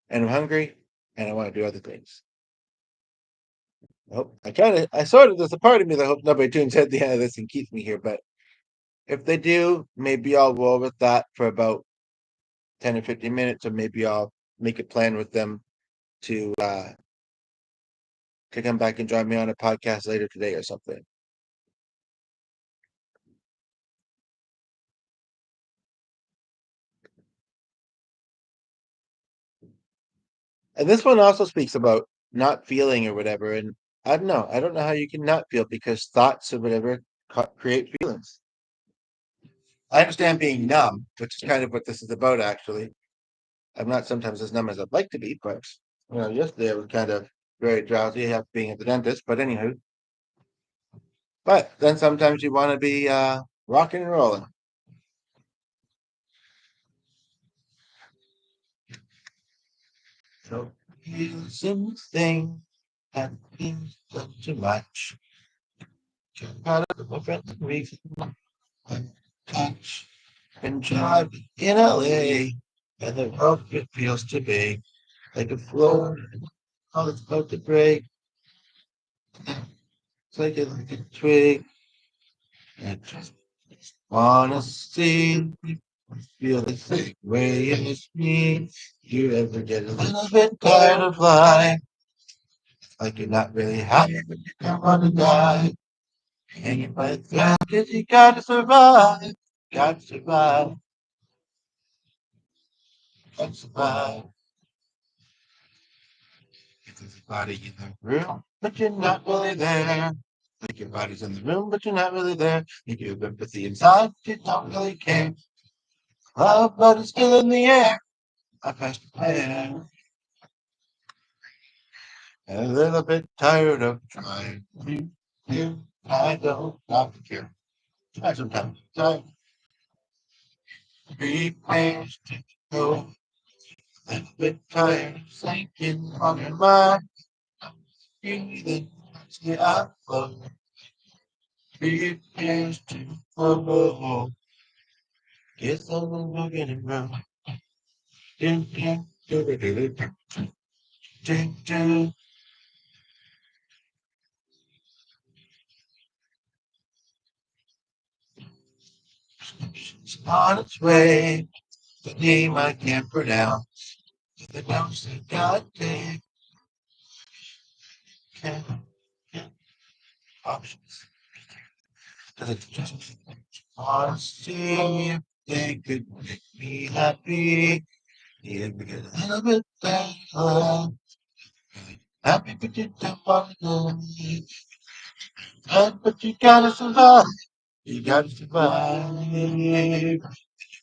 and I'm hungry, and I want to do other things. I sort of, there's a part of me that I hope nobody tunes in at the end of this and keeps me here, but If they do, maybe I'll roll with that for about 10 or 15 minutes, or maybe I'll make a plan with them to come back and join me on a podcast later today or something. And this one also speaks about not feeling or whatever. And I don't know. I don't know how you can not feel, because thoughts or whatever create feelings. I understand being numb, which is kind of what this is about, actually. I'm not sometimes as numb as I'd like to be, but yesterday I was kind of very drowsy after being at the dentist. But anywho, but then sometimes you want to be rocking and rolling. So same thing and things done too much. Out of my friends reason touch and drive in LA, and the road it feels to be like a floor, all it's about to break. It's like a twig. I just wanna see, feel the same way as me. You ever get a little bit tired of life? Like you're not really happy, but you don't wanna die. Hanging by a thread, 'cause you gotta survive. Gotta survive. Gotta survive. If there's a body in the room, but you're not really there. Like your body's in the room, but you're not really there. You have empathy inside, but you don't really care. Love, but it's still in the air. I passed the pen. And a little bit tired of trying. I don't have to care. Try sometimes. Time. Be patient. Go. A little bit tired of thinking on your mind. Breathing. See, I flow. Be patient. Oh. Get someone looking around. Do, do, do, do, do, do, do, do. It's on its way. The name I can't pronounce. The notes that God take. Can't options. Does it just want to see if they could make me happy? Yeah, because a little bit better. Happy, but you don't want to leave. But you gotta survive. You gotta survive.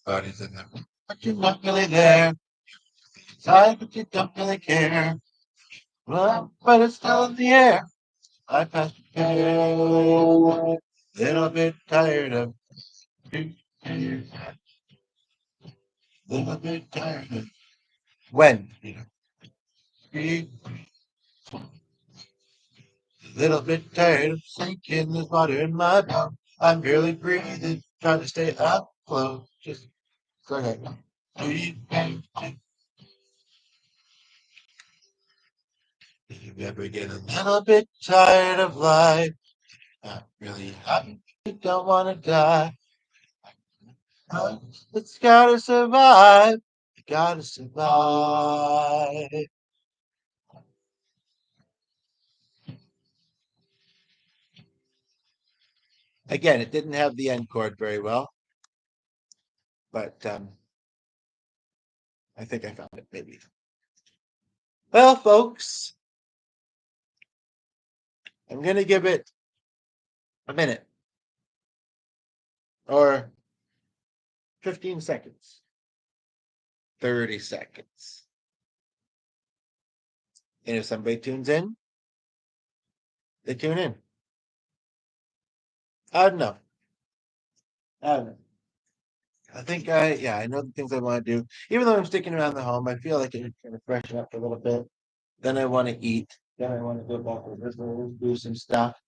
Body's in the room, but you're not really there. Inside, but you don't really care. Well, but it's still in the air. I passed the fair. Little bit tired of you. Little bit tired of when, be little bit tired of sinking. There's water in my mouth. I'm barely breathing, trying to stay afloat. Just go ahead. Breathe. If you ever get a little bit tired of life, not really happy, you don't want to die. It's gotta survive. You gotta survive. Again, it didn't have the end chord very well, but I think I found it maybe. Well, folks, I'm gonna give it a minute or 15 seconds, 30 seconds. And if somebody tunes in, they tune in. I don't know. I don't know. I think I know the things I want to do. Even though I'm sticking around the home, I feel like it's kind of freshen up a little bit. Then I want to eat. Then I want to go back to the business, do some stuff,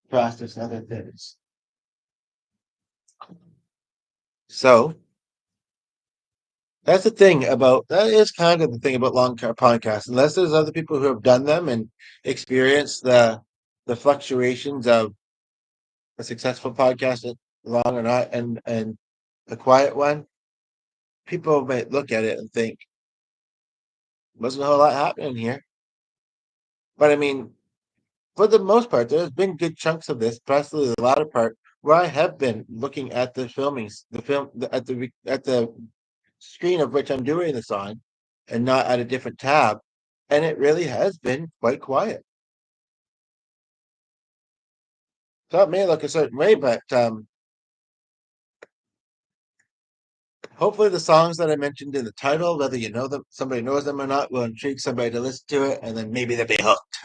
process other things. So that's the thing about that is kind of the thing about long term podcasts. Unless there's other people who have done them and experienced the fluctuations of a successful podcast, long or not, and a quiet one, people might look at it and think wasn't a whole lot happening here. But I mean, for the most part, there's been good chunks of this, especially the latter part, where I have been looking at the filmings, at the screen of which I'm doing this on, and not at a different tab, and it really has been quite quiet. So it may look a certain way, but hopefully the songs that I mentioned in the title, whether you know them, somebody knows them or not, will intrigue somebody to listen to it, and then maybe they'll be hooked.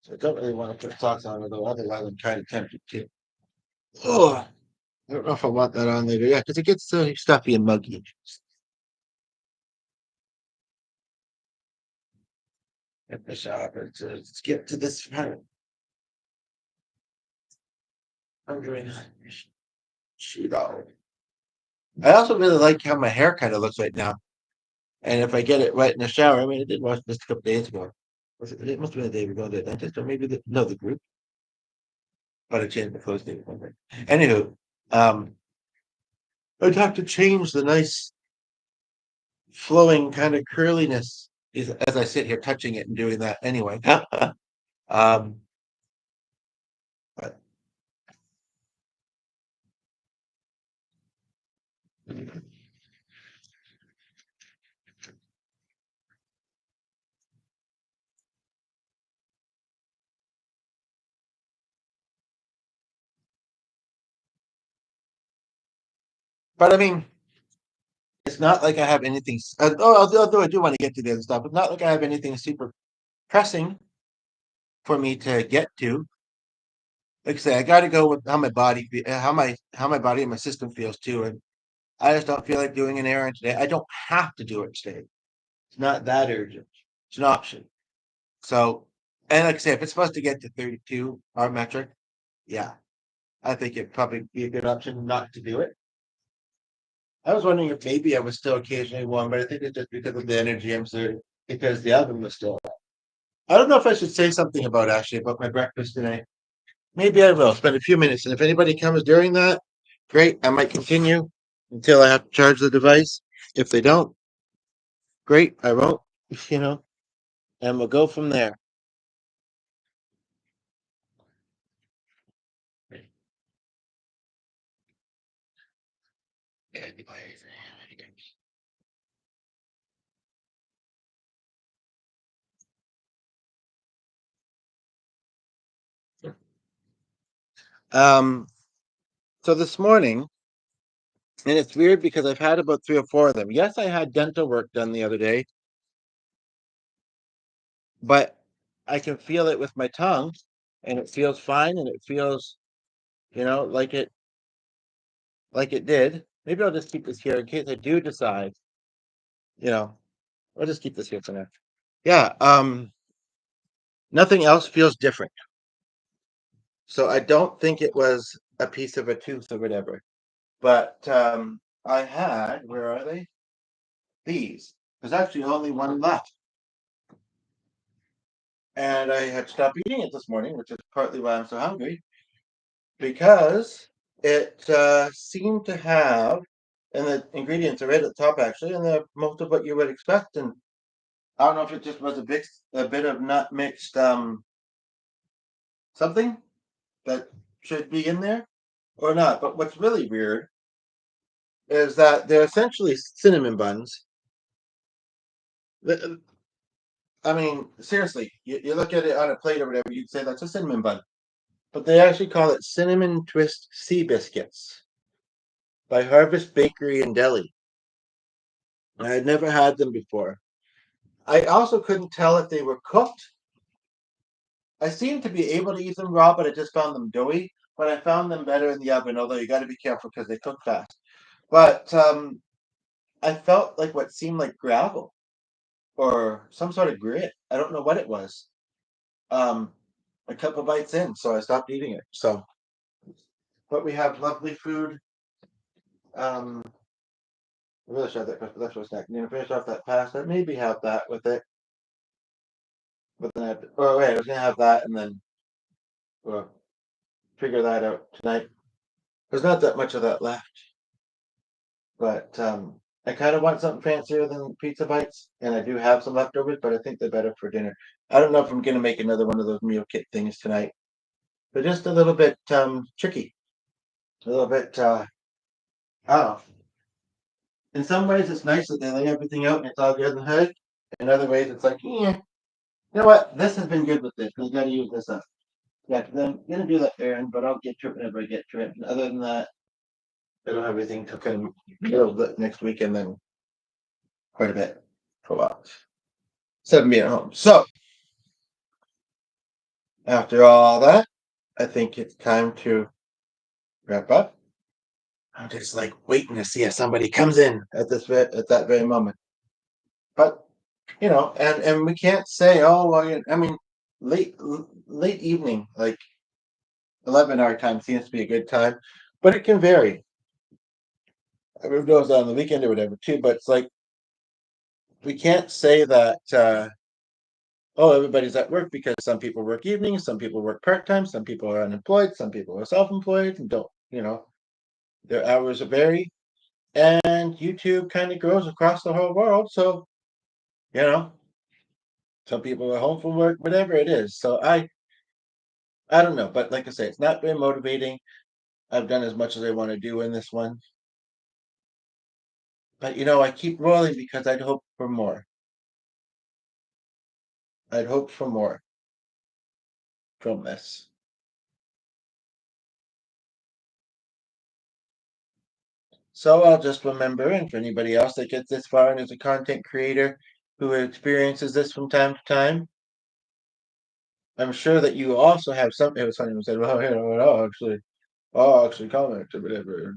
So I don't really want to put socks on, although otherwise I'm kind of tempted to. Oh, I don't know if I want that on later. Yeah, because it gets stuffy and muggy. At the shop. Let's get to this part. I'm doing sheet all. I also really like how my hair kind of looks right now. And if I get it right in the shower, I mean, I did wash this a couple days ago. It must have been the day we were going to the dentist, or maybe the group. But I changed the clothes day. Anywho, um, I'd have to change the nice flowing kind of curliness as I sit here touching it and doing that anyway. um, but, but I mean, it's not like I have anything. Although I do want to get to the other stuff, it's not like I have anything super pressing for me to get to. Like I say, I got to go with how my body, how my body and my system feels too. And I just don't feel like doing an errand today. I don't have to do it today. It's not that urgent. It's an option. So, and like I say, if it's supposed to get to 32, our metric, yeah, I think it'd probably be a good option not to do it. I was wondering if maybe I was still occasionally warm, but I think it's just because of the energy I'm serving, because the oven was still. I don't know if I should say something about my breakfast tonight. Maybe I will spend a few minutes, and if anybody comes during that, great. I might continue until I have to charge the device. If they don't, great. I won't. You know, and we'll go from there. Um. So this morning, and it's weird because I've had about 3 or 4 of them. Yes, I had dental work done the other day, but I can feel it with my tongue, and it feels fine, and it feels, like it did. Maybe I'll just keep this here in case I do decide. You know, I'll just keep this here for now. Yeah. Nothing else feels different. So I don't think it was a piece of a tooth or whatever. But I had, where are they? These. There's actually only one left. And I had stopped eating it this morning, which is partly why I'm so hungry, because it seemed to have, and the ingredients are right at the top actually, and they're most of what you would expect. And I don't know if it just was a bit of nut mixed something that should be in there or not. But what's really weird is that they're essentially cinnamon buns. I mean, seriously, you look at it on a plate or whatever, you'd say that's a cinnamon bun. But they actually call it cinnamon twist sea biscuits by Harvest Bakery and Deli. I had never had them before. I also couldn't tell if they were cooked. I seemed to be able to eat them raw, but I just found them doughy. but I found them better in the oven, although you got to be careful because they cook fast. But I felt like what seemed like gravel or some sort of grit. I don't know what it was. Um, a couple bites in, so I stopped eating it. So, but we have lovely food. I really should have that vegetable snack. You know, finish off that pasta. Maybe have that with it. But then, oh wait, I was gonna have that and then figure that out tonight. There's not that much of that left, but I kind of want something fancier than pizza bites, and I do have some leftovers, but I think they're better for dinner. I don't know if I'm gonna make another one of those meal kit things tonight, but just a little bit tricky, a little bit. I don't know. In some ways, it's nice that they lay everything out and it's all good in the hood. In other ways, it's like, yeah, you know what? This has been good with this. We got to use this up. Yeah, 'cause I'm gonna do that errand, but I'll get to it whenever I get to it. And other than that, I don't have everything cooking next week and then quite a bit for a while. 7 being at home. So after all that, I think it's time to wrap up. I'm just like waiting to see if somebody comes in at that very moment. But and we can't say, oh well. I mean, late evening, like 11 our time seems to be a good time, but it can vary. I mean, it goes on the weekend or whatever too. But it's like we can't say that. Oh, everybody's at work because some people work evenings, some people work part time, some people are unemployed, some people are self employed and don't. Their hours vary, and YouTube kind of grows across the whole world. So you know, some people are home from work, whatever it is. So I don't know, but like I say, it's not very motivating. I've done as much as I want to do in this one, but I keep rolling because I'd hope for more. I'd hope for more from this. So I'll just remember, and for anybody else that gets this far and is a content creator who experiences this from time to time, I'm sure that you also have some. It was funny when said, "Well, I'll actually comment or whatever."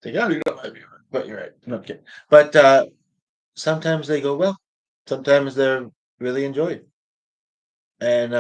Think, oh, you don't like me, but you're right. No, I'm kidding. But sometimes they go well. Sometimes they're really enjoyed, and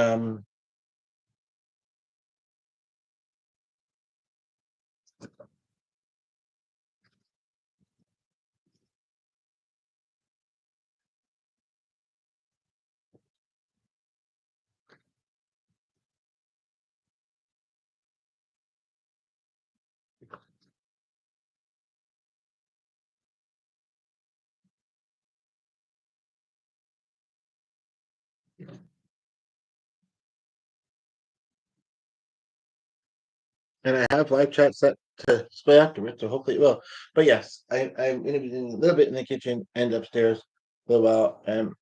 I have live chat set to display afterwards, so hopefully it will. But yes, I'm going to be doing a little bit in the kitchen and upstairs for a while. And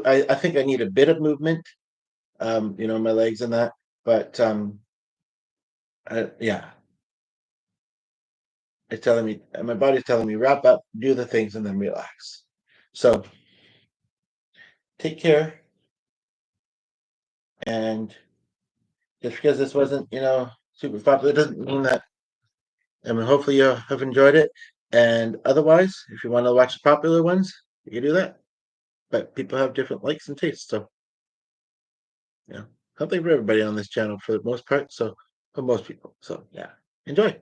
I think I need a bit of movement, my legs and that. But yeah, it's telling me, my body's telling me, wrap up, do the things, and then relax. So take care. And just because this wasn't, super popular doesn't mean that. I mean, hopefully you have enjoyed it. And otherwise, if you want to watch the popular ones, you can do that. But people have different likes and tastes, so something for everybody on this channel for the most part. So for most people, so yeah, enjoy.